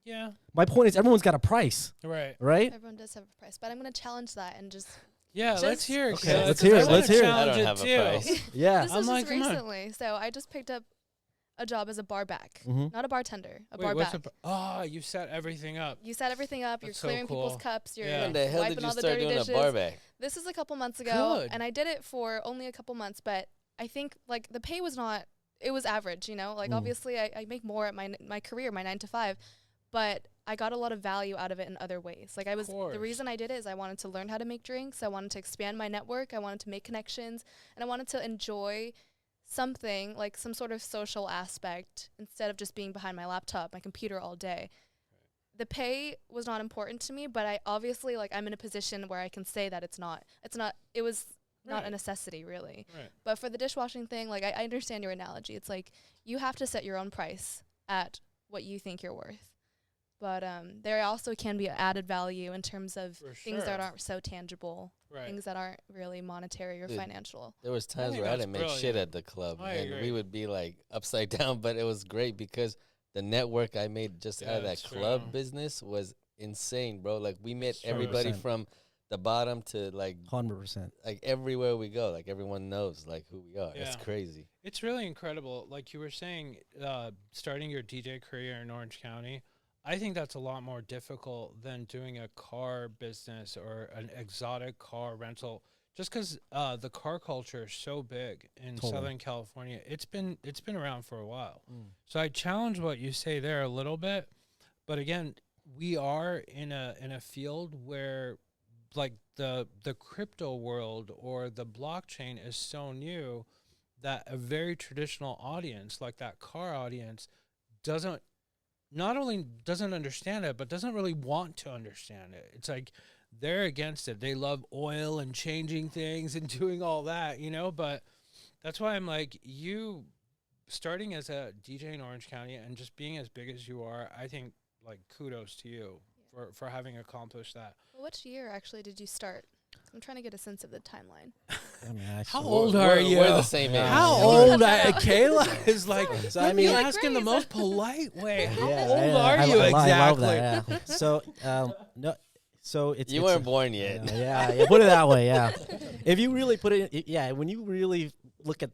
Yeah. My point is, everyone's got a price, Right. right? Everyone does have a price, but I'm going to challenge that and just Yeah, let's Just- hear it. Okay, Kayla, let's 'cause hear I it, wanna let's hear it. challenge I don't have a too. price. Yeah. This I'm was like, just come on. recently. So I just picked up a job as a bar back, Mhm. not a bartender, a Wait, bar what's back. oh, you set everything up. You set everything up. You're That's so clearing people's cool. cups. You're Yeah. When the hell wiping did you all the start dirty doing dishes. a bar back? This is a couple months ago, Good. and I did it for only a couple months. But I think like the pay was not. It was average, you know. Like Mm. obviously, I make more at my career, my 9 to 5, but I got a lot of value out of it in other ways. Like the course. reason I did it is I wanted to learn how to make drinks. I wanted to expand my network. I wanted to make connections, and I wanted to enjoy something like some sort of social aspect instead of just being behind my laptop, my computer all day. The pay was not important to me, but I obviously like I'm in a position where I can say that it was not Right. a necessity really. Right. But for the dishwashing thing, like I understand your analogy. It's like you have to set your own price at what you think you're worth. But there also can be added value in terms of For things that sure. aren't so tangible, Right. things that aren't really monetary or Dude, financial. There was times think where I that's didn't make shit brilliant. at the club, I and agree. we would be like upside down. But it was great because the network I made just out of that That's club true. business was insane, bro. Like we met That's true. everybody 100%. from the bottom to like 100%. everywhere we go. Like everyone knows like who we are. It's Yeah. crazy. It's really incredible. Like you were saying, starting your DJ career in Orange County, I think that's a lot more difficult than doing a car business or an exotic car rental. Just because the car culture is so big in Totally. Southern California, it's been around for a while. Mm. So I challenge what you say there a little bit, but again, we are in a field where like the crypto world or the blockchain is so new that a very traditional audience like that car audience doesn't understand it, but doesn't really want to understand it. It's like they're against it. They love oil and changing things and doing all that, you know, but that's why I'm like, you starting as a DJ in Orange County and just being as big as you are, I think like kudos to you for having accomplished that. Well, which year actually did you start? I'm trying to get a sense of the timeline. I mean, How actually- old We're- are we're you? the same Yeah. age. How Yeah. old Cut that out. Kayla is like, So, let I me mean- ask in the Grace. most polite way. How Yeah, old yeah, are I- you I love exactly? that, yeah. So, no, so it's You it's weren't born yet. yeah, put it that way, yeah. If you really put it, yeah, when you really look at,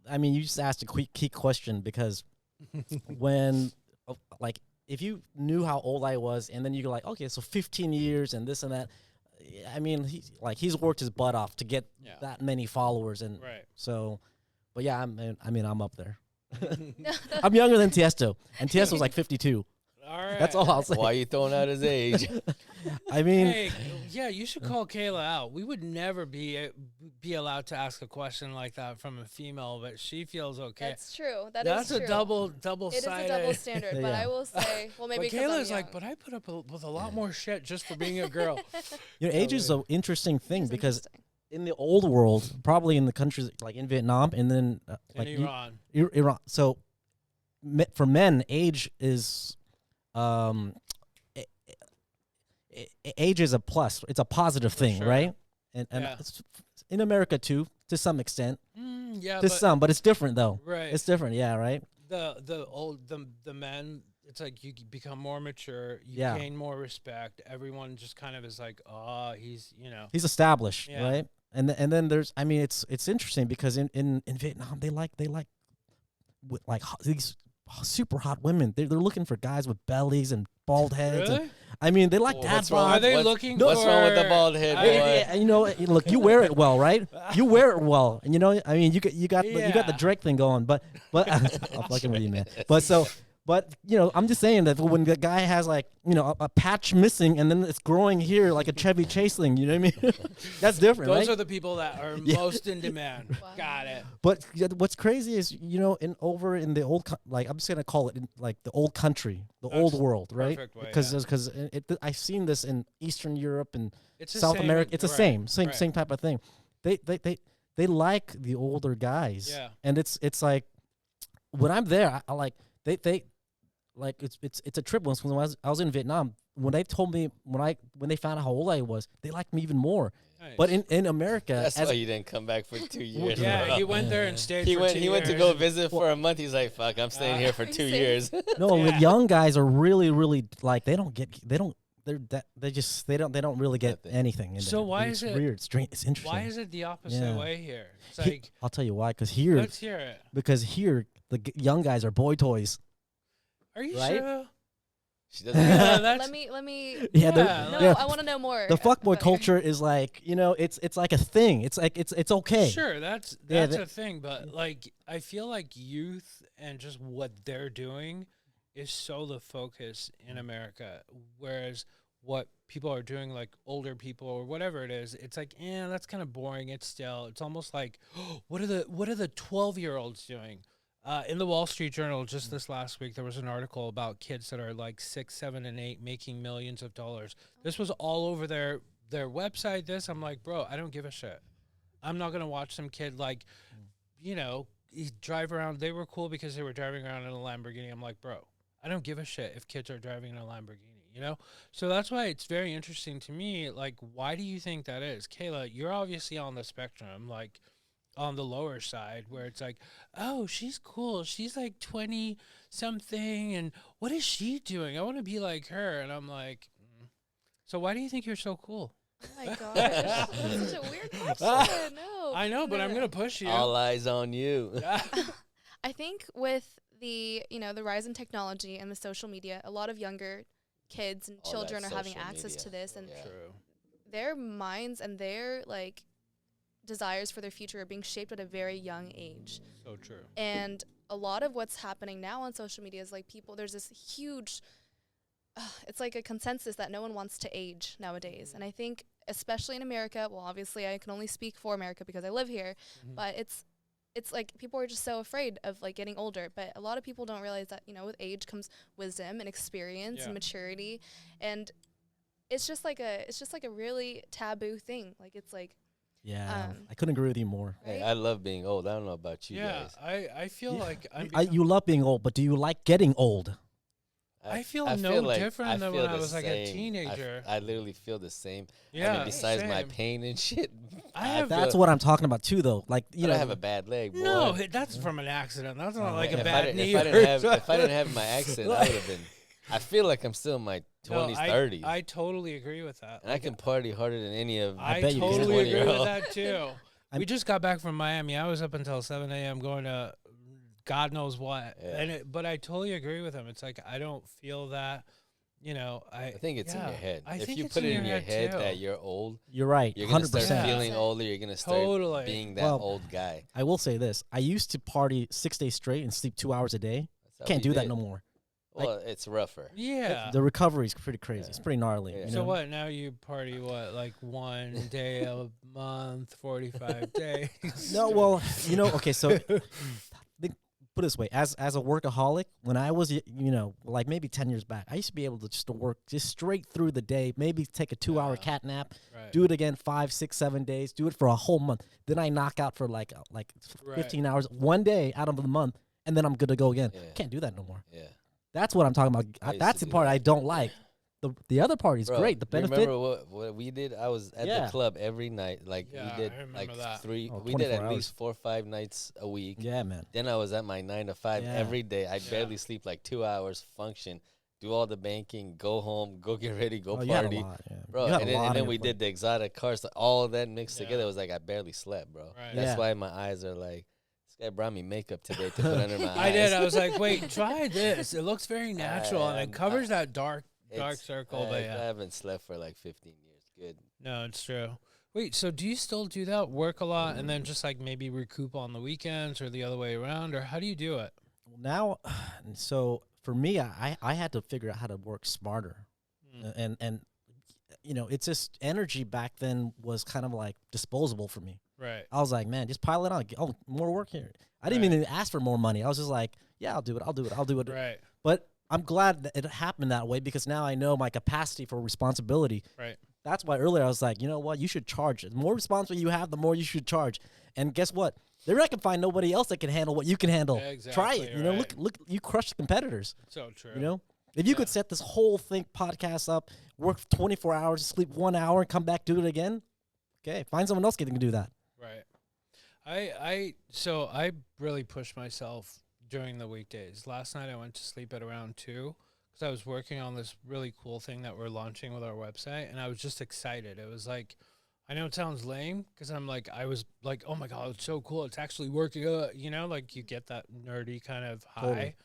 I mean, you just asked a key question because when, like, if you knew how old I was, and then you're like, okay, so 15 years and this and that. I mean, he's worked his butt off to get Yeah. that many followers, and Right. so, but yeah, I'm up there. I'm younger than Tiesto, and Tiesto's like 52. All right. That's all I'll say. Why are you throwing out his age? I mean, Hey, yeah, you should call Kayla out. We would never be allowed to ask a question like that from a female, but she feels okay. That's true. That's true. a double It is a double sided. standard, but Yeah. I will say, well, maybe But 'cause I'm Kayla's like, young. but I put up with a lot more shit just for being a girl. age is an interesting thing It's because interesting. in the old world, probably in the countries like in Vietnam and then In like Iran. Iran. So for men, age is age is a plus. It's a positive thing, sure. right? And Yeah. it's in America too, to some extent. Yeah, To but some, but it's different though. right. It's different, yeah, right? the men, it's like you become more mature, you Yeah. gain more respect. Everyone just kind of is like, oh, he's, you know. He's established, Yeah. right? And then there's, I mean, it's interesting because in Vietnam they like these super hot women. They're looking for guys with bellies and bald heads. Really? And, I mean, they like Well, dad what's wrong Are bod. they What's- looking what's for... wrong with the bald head, I- boy? Yeah, you know, look, you wear it well, right? You wear it well, and you know, I mean, you got the Yeah. Drake thing going, but I'm fucking with you, man. But you know, I'm just saying that when the guy has like, you know, a patch missing and then it's growing here like a Chevy Chaseling, you know what I mean? That's different, Those right? are the people that are Yeah. most in demand. Wow. Got it. But what's crazy is, you know, over in the old, like I'm just gonna call it like the old country, the old That's world, right? perfect way, Because I've seen this in Eastern Europe and It's the South same America. in- It's the right, same right. type of thing. They like the older guys. Yeah. And it's like when I'm there, I like they like it's a trip. Once when I was in Vietnam, when they told me when they found out how old I was, they liked me even more. Nice. But in America, That's as why you didn't come back for 2 years. yeah, bro. he went there and stayed He for went. 2 He went to years. go visit for a month. He's like, "Fuck, I'm staying here for Are you 2 serious? years." no, the Yeah. young guys are really like they don't they don't really get Nothing. anything. In So there. why It's is it- weird? Strange. It's interesting. Why is it the opposite Yeah. way here? It's He- like, I'll tell you why. Because here, let's hear it. the young guys are boy toys. Are you Right? sure? She doesn't. Yeah, let that's me Yeah, the- Yeah, no, yeah. I want to know more. The fuckboy about culture is like, it's like a thing. It's like it's okay. Sure, that's Yeah, a thing, but like I feel like youth and just what they're doing is so the focus in America, whereas what people are doing, like older people or whatever it is, it's like, that's kind of boring. It's still, it's almost like, what are the 12-year-olds doing? In the Wall Street Journal, just this last week, there was an article about kids that are like 6, 7, and 8 making millions of dollars. This was all over their website. I'm like, bro, I don't give a shit. I'm not gonna watch some kid like, drive around. They were cool because they were driving around in a Lamborghini. I'm like, bro, I don't give a shit if kids are driving in a Lamborghini. So that's why it's very interesting to me. Like, why do you think that is, Kayla? You're obviously on the spectrum, like, on the lower side, where it's like, oh, she's cool, she's like 20 something, and what is she doing? I want to be like her. And I'm like, so why do you think you're so cool? Oh my gosh, that's such a weird question. No, I know, but no, I'm no. gonna push you. All eyes on you. I think with the the rise in technology and the social media, a lot of younger kids and All children that are having social access media. to this, and Yeah. True. their minds and their like desires for their future are being shaped at a very young age. So true. And a lot of what's happening now on social media is like there's this huge, it's like a consensus that no one wants to age nowadays. And I think, especially in America, well, obviously I can only speak for America because I live here, but it's like people are just so afraid of like getting older. But a lot of people don't realize that, with age comes wisdom and experience and maturity. And it's just like a really taboo thing. Like, it's like, Yeah, I couldn't agree with you more. Hey, right? I love being old. I don't know about you Yeah, guys. I feel like I'm You love being old, but do you like getting old? I feel no different than feel when I the was like a same. teenager. I literally feel the same. Yeah, I mean, besides my same. pain and shit. I have- That's what I'm talking about too, though. Like, I have a bad leg, boy. No, that's from an accident. That's not like a if bad I, knee. if I didn't have my accident, I would have been. I feel like I'm still in my 20s, 30s. I totally agree with that. and I can party harder than any of I bet you can. totally agree with 20-year-old. that too. We just got back from Miami. I was up until 7 a.m. going to God knows what. Yeah. But I totally agree with him. It's like I don't feel that, I think it's in your head. I If think you it's put it in in your your head too. that you're old, You're right, you're gonna 100%. start Yeah. feeling older. You're gonna start Totally. being that Well, old guy. I will say this: I used to party 6 days straight and sleep 2 hours a day. That's how Can't we do that did. no more. Well, it's rougher. Yeah. The recovery is pretty crazy. Yeah. It's pretty gnarly. Yeah. You So know? what? Now you party like 1 day a month, 45 days. No, well, okay, so put it this way, as a workaholic, when I was, like maybe 10 years back, I used to be able to just work just straight through the day, maybe take a 2-hour cat nap, Right. do it again 5, 6, 7 days, do it for a whole month. Then I knock out for like Right. 15 hours, 1 day out of the month, and then I'm good to go again. Yeah. Can't do that no more. Yeah. That's what I'm talking about. I used That's to the do part that. I don't like. The other part is Bro, great. The you benefit. remember what we did? I was at Yeah. the club every night. Like Yeah, we did I remember like that. three. Oh, We did 24 at hours. least 4 or 5 nights a week. Yeah, man. Then I was at my 9 to 5 Yeah. every day. I barely sleep like 2 hours, function, do all the banking, go home, go get ready, go Oh, you had a party. lot, yeah. Bro, You had and a then, lot and on then your we plate. did the exotic cars. So all of that mixed Yeah. together. It was like I barely slept, bro. Right. That's Yeah. why my eyes are like, this guy brought me makeup today to put under my eyes. I did. I was like, wait, try this. It looks very natural, and it covers that dark It's- circle. But I yeah. haven't slept for like 15 years. Good. No, it's true. Wait, so do you still do that? Work a lot and then just like maybe recoup on the weekends or the other way around? Or how do you do it? Now, so for me, I had to figure out how to work smarter, and it's just energy back then was kind of like disposable for me. Right. I was like, man, just pile it on. Oh, more work here. I didn't even ask for more money. I was just like, yeah, I'll do it. Right. But I'm glad that it happened that way because now I know my capacity for responsibility. Right. That's why earlier I was like, you know what? You should charge. The more responsibility you have, the more you should charge. And guess what? They're not gonna find nobody else that can handle what you can handle. Exactly, Try it. You know, right. look, you crush the competitors. So true. You know, if you could set this whole thing podcast up, work 24 hours, sleep 1 hour, and come back, do it again. Okay, find someone else that can do that. Right. I really pushed myself during the weekdays. Last night I went to sleep at around 2 because I was working on this really cool thing that we're launching with our website, and I was just excited. It was like, I know it sounds lame because I was like, oh my God, it's so cool. It's actually working. You know, like you get that nerdy kind of high. Totally.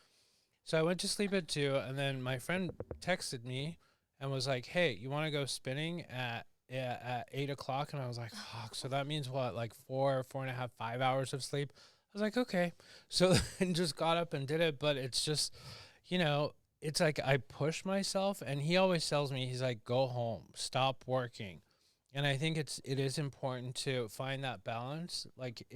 So I went to sleep at 2, and then my friend texted me and was like, hey, you want to go spinning at 8 o'clock? And I was like, fuck. So that means what, like 4.5, 5 hours of sleep? I was like, okay. So then just got up and did it. But it's just, you know, it's like I push myself, and he always tells me, he's like, go home, stop working. And I think it is important to find that balance. Like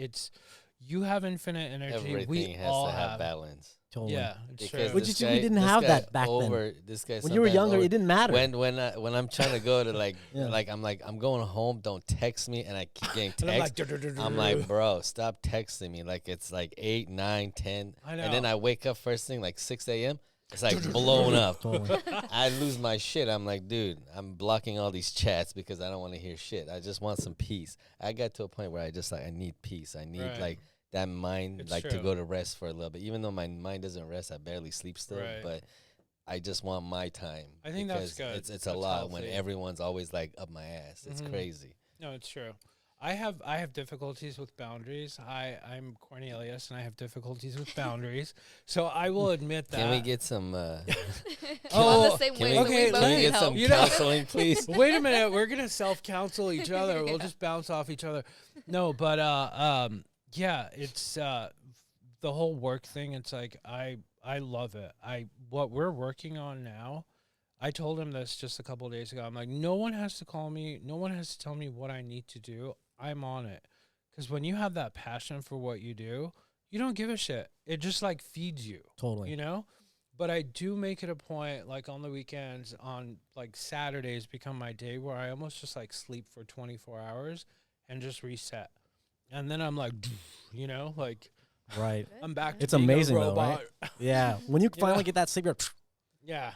you have infinite energy. Everything we has all to have balance. Totally. Yeah, it's Because true. Which is, we didn't have that back then. This guy When you were sometimes younger, over- it didn't matter. When I'm trying to go to like Yeah. I'm going home, don't text me, and I keep getting And I'm texts. I'm like, bro, stop texting me. Like it's like 8, 9, 10, I know. and then I wake up first thing like 6 a.m. It's like blown up. Totally. I lose my shit. I'm like, dude, I'm blocking all these chats because I don't want to hear shit. I just want some peace. I got to a point where I just like I need peace. I need Right. like that mind It's like to true. go to rest for a little bit. Even though my mind doesn't rest, I barely sleep still. Right. But I just want my time. I think that's because good. It's a That's lot when healthy. everyone's always like up my ass. It's Mhm. crazy. No, it's true. I have difficulties with boundaries. I'm Cornelius, and I have difficulties with boundaries. So I will admit that. Can we get some? On Oh, the same Can we, wave, okay, we both can we need get help. some You know- counseling, please? Wait a minute, we're gonna self-counsel each other. We'll just bounce off each other. No, but yeah, it's the whole work thing. It's like I love it. What we're working on now. I told him this just a couple of days ago. I'm like, no one has to call me. No one has to tell me what I need to do. I'm on it. Because when you have that passion for what you do, you don't give a shit. It just like feeds you. Totally. You know? But I do make it a point, like on the weekends, on like Saturdays become my day where I almost just like sleep for 24 hours and just reset. And then I'm like, you know, like Right. I'm back to It's being amazing a though, right? robot. Yeah. When you You finally know? get that sleep, you're Yeah.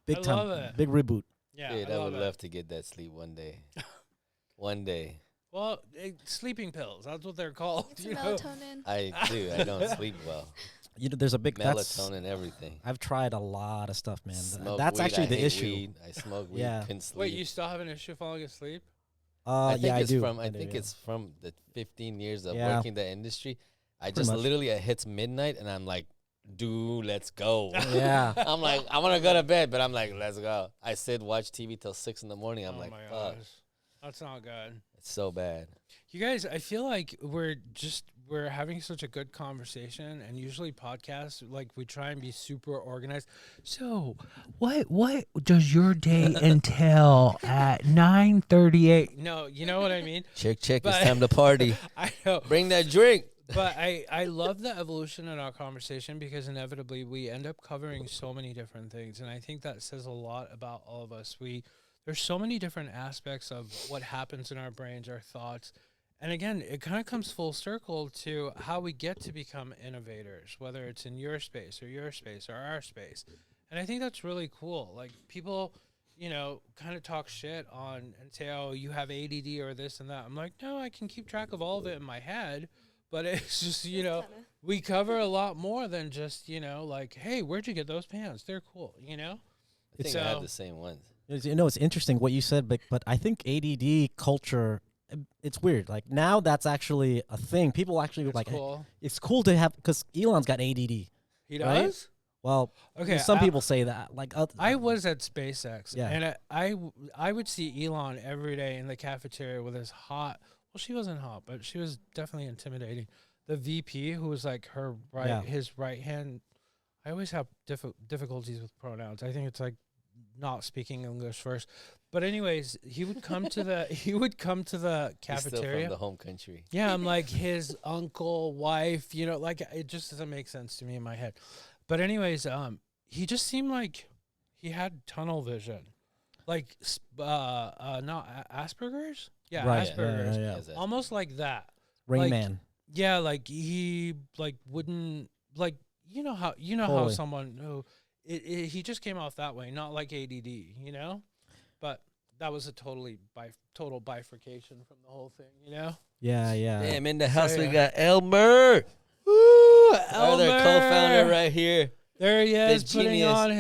big I time, love it. big reboot. Yeah. Dude, I would it. love to get that sleep one day. One day. Well, sleeping pills. That's what they're called. It's You know? melatonin. I do. I don't sleep well. You know, there's a big that's, Melatonin, everything. I've tried a lot of stuff, man. Smoke That's weed, actually I the hate issue. Weed. I smoke weed. Yeah. Couldn't sleep. Wait, you still have an issue falling asleep? I think Yeah, I it's do. from. I do, think yeah. it's from the 15 years of Yeah. working the industry. I Pretty just much. literally it hits midnight and I'm like, dude, let's go. Yeah. I'm like, I want to go to bed, but I'm like, let's go. I sit watch TV till 6 in the morning. I'm Oh like, my fuck, gosh. That's not good. it's so bad. You guys, I feel like we're having such a good conversation, and usually podcasts, like we try and be super organized. So, what does your day entail at 9:38? No, you know what I mean? Check, it's But- time to party. I know. Bring that drink. But I love the evolution in our conversation because inevitably we end up covering so many different things. And I think that says a lot about all of us. There's so many different aspects of what happens in our brains, our thoughts. And again, it kind of comes full circle to how we get to become innovators, whether it's in your space or our space. And I think that's really cool. Like people, you know, kind of talk shit on and say, oh, you have ADD or this and that. I'm like, no, I can keep track of all of it in my head. But it's just, you know, we cover a lot more than just, you know, like, hey, where'd you get those pants? They're cool, you know? I think I have the same ones. You know, it's interesting what you said, but I think ADD culture, it's weird. Like now, that's actually a thing. People actually It's like. cool. It's cool to have because Elon's got ADD. He right? does? Well, Okay. some people say that. Like I was at SpaceX, Yeah. and I would see Elon every day in the cafeteria with his hot. Well, she wasn't hot, but she was definitely intimidating. The VP, who was like her his right hand. I always have difficulties with pronouns. I think it's like not speaking English first. But anyways, he would come to the He's still cafeteria. from the home country. Yeah, I'm like his uncle, wife, you know, like it just doesn't make sense to me in my head. But anyways, he just seemed like he had tunnel vision. Like not Asperger's? Yeah, Right, Asperger's. yeah. Has that. Almost like that. Rain like- Man. Yeah, like he like wouldn't like you know how Totally. someone who he just came off that way, not like ADD, you know? But that was a total bifurcation from the whole thing, you know? Yeah. Damn, in the house we yeah. got Elmer. Woo, Our other co-founder right here. There he is, This putting genius. on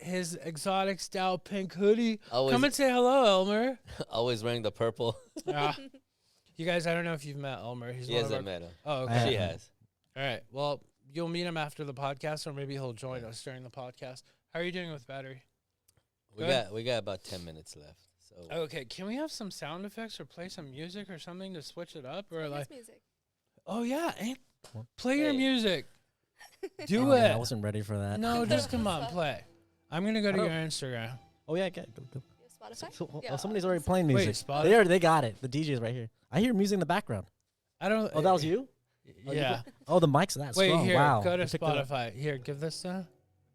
his exotic style pink hoodie. Always, Come and say hello, Elmer. always wearing the purple. Ah. You guys, I don't know if you've met Elmer. He's He one of hasn't our. met him. Oh, I okay. She haven't. has. All right. Well, you'll meet him after the podcast, or maybe he'll join us during the podcast. How are you doing with battery? Good. We got about 10 minutes left. So Okay. Can we have some sound effects or play some music or something to switch it up? Or like, Nice music. oh yeah, play your Hey. music. Do Oh, yeah, I it. wasn't ready for that. No, just come on, Stop. play. I'm gonna go to I your don't- Instagram. Oh yeah, go. You have Spotify? So, Yeah, somebody's I'll already just- playing Wait, music. Spotify? They got it. The DJ's right here. I hear music in the background. I don't. Oh, that was you? Oh, you Yeah. Oh, the mic's that Wait, strong. here. Wow. Go to You picked it up. Spotify. Here, give this to.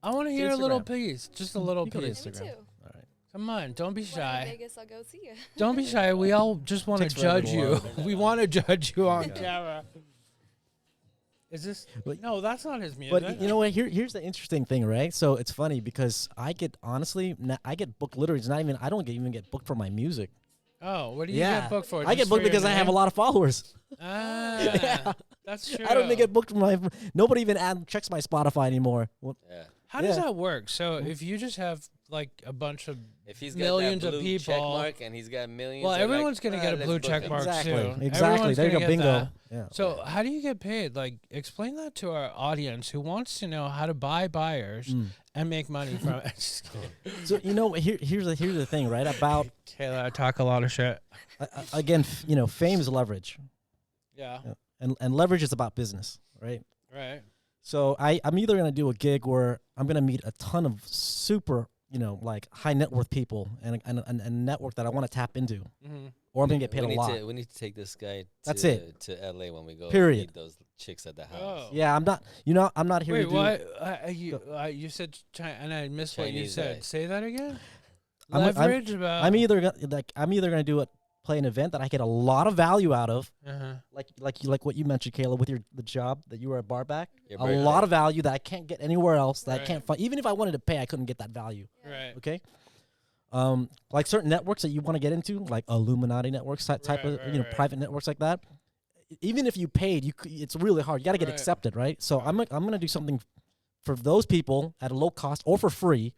I want to hear a little piece, just a little You go to piece. Yeah, me Instagram. too. All right. Come on, don't be When I'm in shy. Vegas, I'll go see you. Don't be shy. We all just want to Takes forever to judge you. load. We want to judge you on Yeah. camera. Is this? But- No, that's not his music. But you know what? Here's the interesting thing, right? So it's funny because I get I get booked literally. It's not even. I don't even get booked for my music. Oh, what do you Yeah. get booked for? I get Just for booked your because I have a name? lot of followers. Ah, Yeah. that's true. I don't even get booked for my. Nobody even checks my Spotify anymore. Well, yeah. How does Yeah. that work? So if you just have like a bunch of If he's got millions that of blue check people- mark and he's got millions, well, they're like, everyone's gonna get a let's blue book check him. mark exactly. soon. Exactly. Everyone's There you gonna go. get Bingo. that. Yeah. So how do you get paid? Like, explain that to our audience who wants to know how to buy buyers Mm. and make money from it. Just kidding. So here's the thing, right? About Kayla, I talk a lot of shit. again, fame is leverage, Yeah. and leverage is about business, right? Right. So I'm either gonna do a gig where I'm gonna meet a ton of super, like high net worth people and a network that I want to tap into, Mm-hmm. or I'm gonna get paid a we lot. we need to take this guy. That's it. To LA when we go. Period. Meet those chicks at the house. Oh. Yeah, I'm not here Wait, to do. what? You said and I missed what you Chinese said. guy. Say that again. I'm- Leverage about. I'm either gonna do play an event that I get a lot of value out of, Uh-huh. like what you mentioned, Kayla, with the job that you were a bar back. Your A birthday. lot of value that I can't get anywhere else. That I Right. can't find. Even if I wanted to pay, I couldn't get that value. Right. Okay. Like certain networks that you want to get into, like Illuminati networks, type Right, of right, right. private networks like that. Even if you paid, it's really hard. You got to get Right. accepted, right? So I'm gonna do something for those people at a low cost or for free,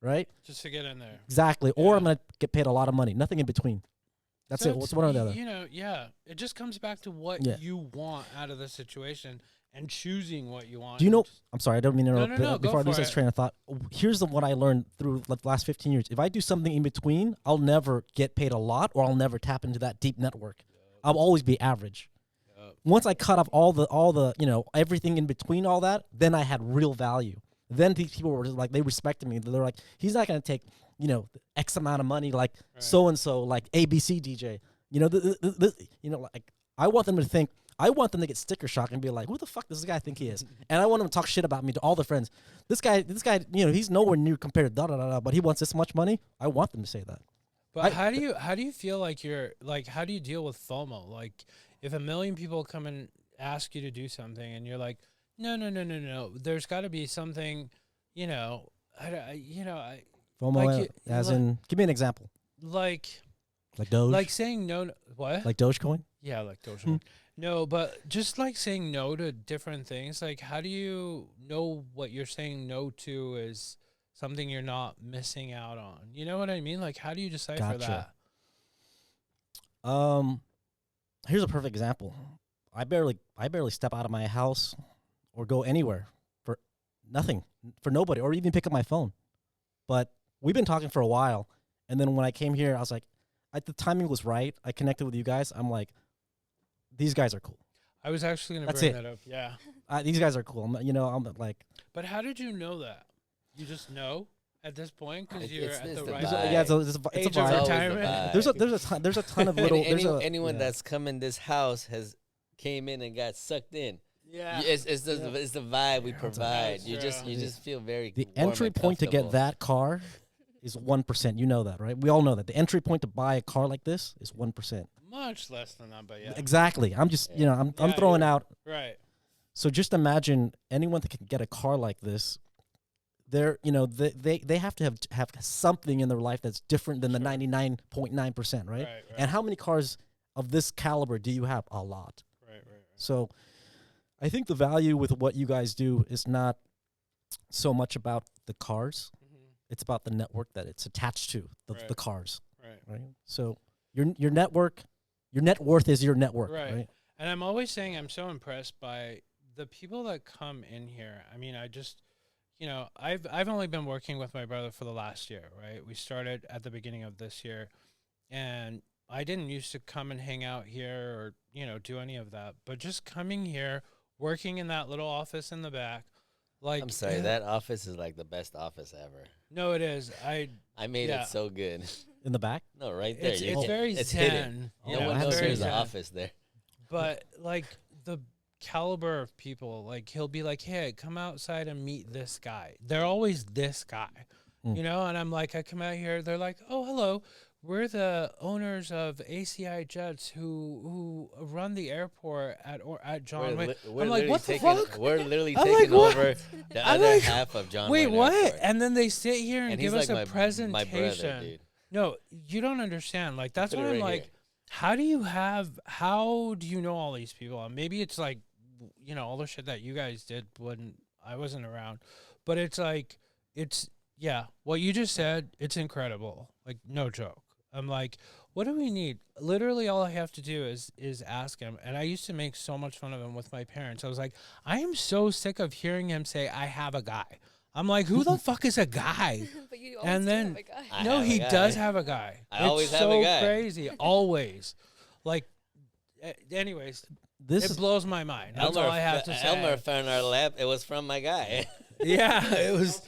right? Just to get in there. Exactly. Or Yeah. I'm gonna get paid a lot of money. Nothing in between. That's So it. What's one or the other? You know, yeah. It just comes back to what Yeah. you want out of the situation and choosing what you want. Do you know? and just- I'm sorry, I don't mean to No, interrupt. no, no, go before I lose for this it. train of thought, here's what I learned through the last 15 years. If I do something in between, I'll never get paid a lot, or I'll never tap into that deep network. I'll always be average. Yup. Once I cut off all the everything in between all that, then I had real value. Then these people were like, they respected me. They're like, he's not gonna take X amount of money like Right. so and so, like ABC DJ. Like I want them to think. I want them to get sticker shock and be like, "Who the fuck does this guy think he is?" And I want them to talk shit about me to all their friends. This guy, he's nowhere near compared to da da da da, but he wants this much money. I want them to say that. But I- how do you feel like how do you deal with FOMO? Like if a million people come and ask you to do something and you're like, no, there's got to be something, FOMO, Like as like- in, give me an example. like Doge, like saying no. What? like Dogecoin. Yeah, like Dogecoin. No, but just like saying no to different things. Like, how do you know what you're saying no to is something you're not missing out on? You know what I mean? Like, how do you decipher Gotcha. that? Here's a perfect example. I barely step out of my house or go anywhere for nothing, for nobody, or even pick up my phone. But we've been talking for a while, and then when I came here, I was like, the timing was right. I connected with you guys. I'm like, these guys are cool. I was actually going to That's bring it. that up. Yeah. These guys are cool. I'm like, But how did you know that? You just know at this point because you're It's- at it's the the right vibe. yeah, it's a age of vibe. always the retirement. vibe. There's a ton of little. Anyone yeah. that's come in this house came in and got sucked in. Yeah. It's the vibe we provide. That's You true. just feel very The warm entry and point to get comfortable. that car is 1%. You know that, right? We all know that. The entry point to buy a car like this is 1%. Much less than that, but yeah. Exactly. I'm just, I'm Yeah, throwing you're- out. Right. So just imagine anyone that can get a car like this. They're, they have to have something in their life that's different than the Sure. 99.9%, right? Right. And how many cars of this caliber do you have? A lot. Right. So I think the value with what you guys do is not so much about the cars. Mhm. It's about the network that it's attached to, the Right. cars, Right. right? So your network, your net worth is your network, Right. right? And I'm always saying I'm so impressed by the people that come in here. I mean, I just, I've only been working with my brother for the last year, right? We started at the beginning of this year, and I didn't used to come and hang out here or, do any of that. But just coming here, working in that little office in the back, like I'm sorry, that office is like the best office ever. No, it is. I made Yeah. it so good. In the back. No, right there. It's You can- very it's zen. hidden. Oh, No I one haven't knows seen there's an that. office there. But like the caliber of people, like he'll be like, "Hey, come outside and meet this guy." They're always this guy, Mm. And I'm like, I come out here, they're like, "Oh, hello. We're the owners of ACI Jets who run the airport at John Wayne." I'm like, "What the fuck?" We're literally I'm like, taking "What?" over the I'm other like, half of John Wait, Wayne what? Airport. And then they sit here and And give he's us like a my brother, presentation. dude. No, you don't understand. Like that's Put what it I'm right like. here. How do you know all these people? And maybe it's like, all the shit that you guys did when I wasn't around. But it's like, what you just said, it's incredible. Like, no joke. I'm like, what do we need? Literally all I have to do is ask him. And I used to make so much fun of him with my parents. I was like, I am so sick of hearing him say, I have a guy. I'm like, who the fuck is a guy? But you And always do then- have a guy. I No, have a he guy. does have a guy. I always it's have a so guy. crazy. Always. Like, anyways, This it is blows my mind. That's all I have to say. Elmer found our lap. It was from my guy. Yeah, it was.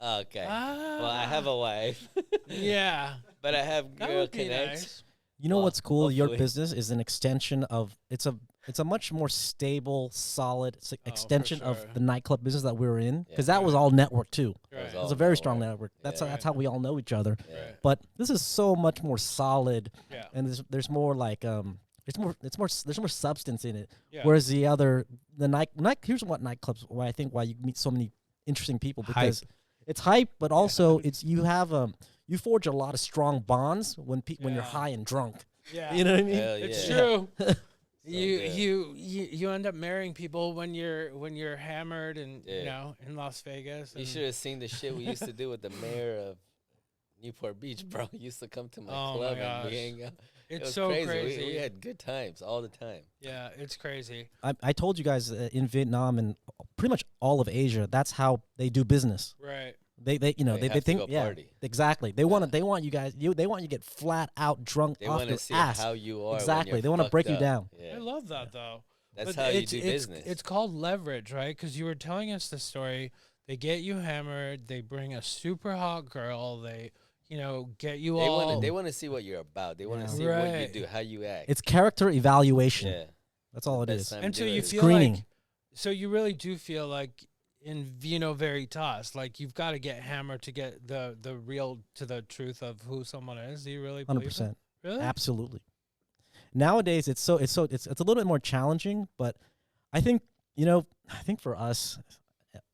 Okay. Well, I have a wife, Yeah. but I have That Girl would be Connects. nice. You know Well, what's cool? Your hopefully. business is an extension of it's a much more stable, solid extension sure. of the nightclub business that we were in because Yeah. that was all network too. That was Right. It all was a very strong network. network. That's Yeah. that's how we all know each other. Yeah. Right. But this is so much more solid, Yeah. and there's more like there's more substance in it. Yeah. Whereas the night here's why I think why you meet so many interesting people because it's hype, but also it's you forge a lot of strong bonds when you're Yeah. high and drunk. Yeah. You know what I mean? Hell It's yeah. true. good. You end up marrying people when you're hammered and Yeah. in Las Vegas. You and- should have seen the shit we used to do with the mayor of Newport Beach, bro. He used to come to my Oh my club and gosh. we hang out. It It's was so crazy. crazy. We had good times all the time. Yeah, it's crazy. I told you guys in Vietnam and pretty much all of Asia, that's how they do business. Right. They They they have to think go yeah party. exactly. They want you guys they want you to get flat out drunk They off want your to see ass. how you are. Exactly. When you're They wanna fucked break you up. down. Yeah. I love that though. That's But how you it's- do it's- business. It's called leverage, right? Because you were telling us the story. They get you hammered. They bring a super hot girl. They, get you all. They want to see what you're about. They want Yeah. to see what you Right. do, how you act. It's character evaluation. yeah. That's all it Best is. time and to so do you it. feel Screening. like, so you really do feel like in Vino Veritas, like you've got to get hammered to get the real to the truth of who someone is. Do you really believe 100%. that? Really? Absolutely. Nowadays it's a little bit more challenging, but I think for us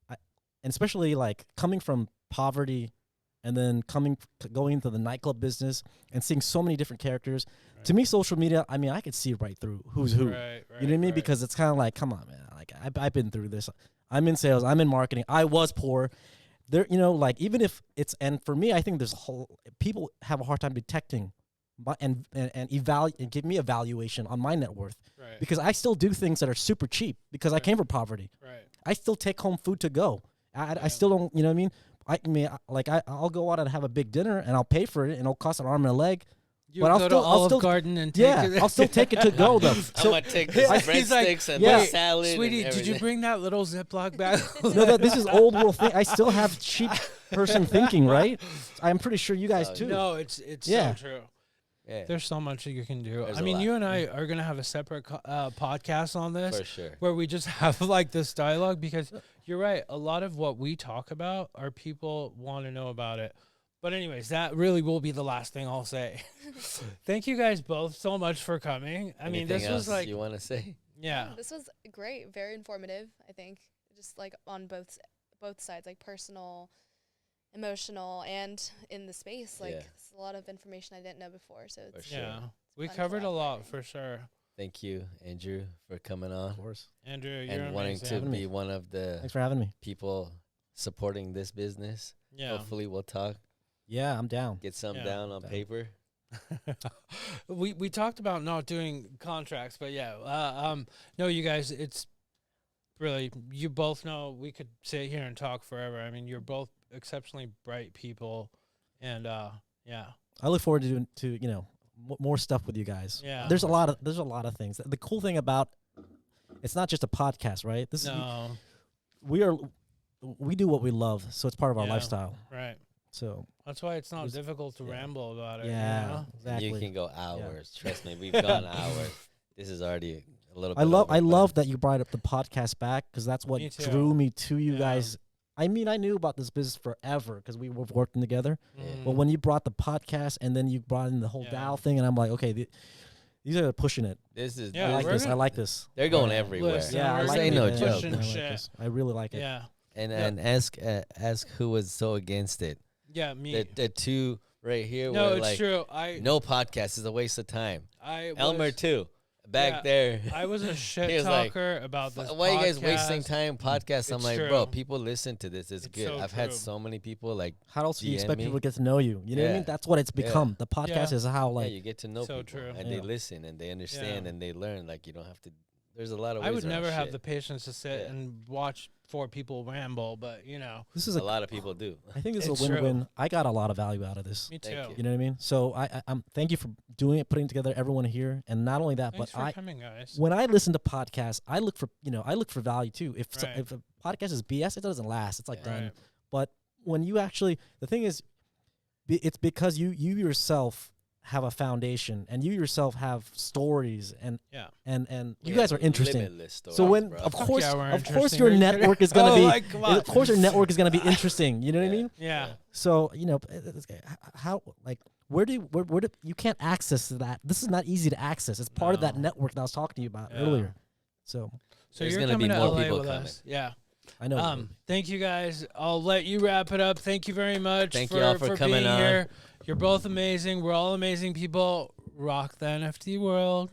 and especially like coming from poverty and then going into the nightclub business and seeing so many different characters. To me, social media, I mean, I could see right through who's who. Right, You know what I mean? Because it's kind of like, come on, man. Like I've been through this. I'm in sales. I'm in marketing. I was poor. There, like even if it's, and for me, I think there's people have a hard time detecting, and give me a valuation on my net worth right, because I still do things that are super cheap because I Right. came from poverty. right. I still take home food to go. I Yeah. still don't. You know what I mean? I'll go out and have a big dinner and I'll pay for it and it'll cost an arm and a leg. You But go I'll to still- I'll Olive still- Garden and take Yeah, it. I'll still take it to go though. I'm So, gonna take this He's like, breadsticks and yeah. the salad. Sweetie, and did you everything. bring that little Ziploc bag? no, this is old world thing. I still have cheap person thinking, right? I'm pretty sure you guys Oh, too. No, it's Yeah. so true. Yeah, There's so much that you can do. There's I a mean, lot. you and I are gonna have a separate podcast on this, for sure. where we just have like this dialogue because you're right. A lot of what we talk about, our people want to know about it. But anyways, that really will be the last thing I'll say. Thank you guys both so much for coming. I mean, Anything this was else like, you want to say? yeah, This was great, very informative, I think. Just like on both sides, like personal, emotional, and in the space. Like Yeah. it's a lot of information I didn't know before. So For it's sure. yeah. We fun covered a lot collaborating. for sure. thank you, Andrew, for coming on Of course. Andrew, you're and wanting amazing. to be one of the Thanks for having me. people supporting this business. Yeah. Hopefully, we'll talk, Yeah, I'm down. get some Yeah. down on Down. paper. we talked about not doing contracts, but yeah, no, you guys, it's really, you both know we could sit here and talk forever. I mean, you're both exceptionally bright people, and yeah, I look forward to doing more stuff with you guys. Yeah. There's a lot of things. The cool thing about it's not just a podcast, right? This is no, we do what we love, so it's part of our Yeah. lifestyle. right. So That's why it's not There's- difficult to yeah. ramble about it. yeah, you know? exactly. You can go hours. Trust me, we've gone hours. This is already a little bit. I love over, but that you brought up the podcast back because that's what Me too. drew me to you Yeah. guys. I mean, I knew about this business forever because we were working together. Yeah. Mm. But when you brought the podcast and then you brought in the whole Yeah. Dow thing, and I'm like, okay, these are pushing it. This is. Yeah, I like we're this. gonna- I like this. They're going Yeah. everywhere. Listen, Yeah, I we're like Say it. no Yeah, joke. pushing I like shit. this. I really like it. Yeah, And ask who was so against it. yeah, me. The two right here No, were it's like, true. no podcast is a waste of time. I Elmer was, too, back yeah, there. I was a shit He was like, talker about this. Why are you guys wasting podcast. time podcast? I'm It's like, bro, true. people listen to this. It's It's good. so I've had true. so many people like, How else do you DM expect me. people to get to know you? You know what I mean? Yeah. That's what it's Yeah. become. The podcast Yeah. is how like yeah, you get to know So people true. and Yeah. they listen and they understand Yeah. and they learn. Like you don't have to. There's a lot of ways I would around never have shit. the patience to sit Yeah. and watch four people ramble, but you know, this is A lot of people do. I think this is It's a true. win-win. I got a lot of value out of this. me too. Thank you. You know what I mean? So I'm thank you for doing it, putting together everyone here, and not only that, Thanks but for coming, guys. when I listen to podcasts, I look for value too. If Right. if a podcast is BS, it doesn't last. It's like Yeah. done. Right. But when you actually, the thing is, it's because you yourself have a foundation and you yourself have stories and Yeah. and We you guys have are interesting. limitless stories, So when bro. of Fuck course yeah, we're of course interesting. your Are you kidding? network is gonna Oh, be like, come on. of course your network is gonna be interesting. You know what I Yeah. mean? Yeah. So how like where do you can't access that? This is not easy to access. It's part of that No. network that I was talking to you about Yeah. earlier. So So There's you're gonna be coming to more LA people with coming. us. Yeah. I know. Thank you guys. I'll let you wrap it up. Thank you very much Thank for, y'all for coming being on. here. You're both amazing. We're all amazing people. Rock the NFT world.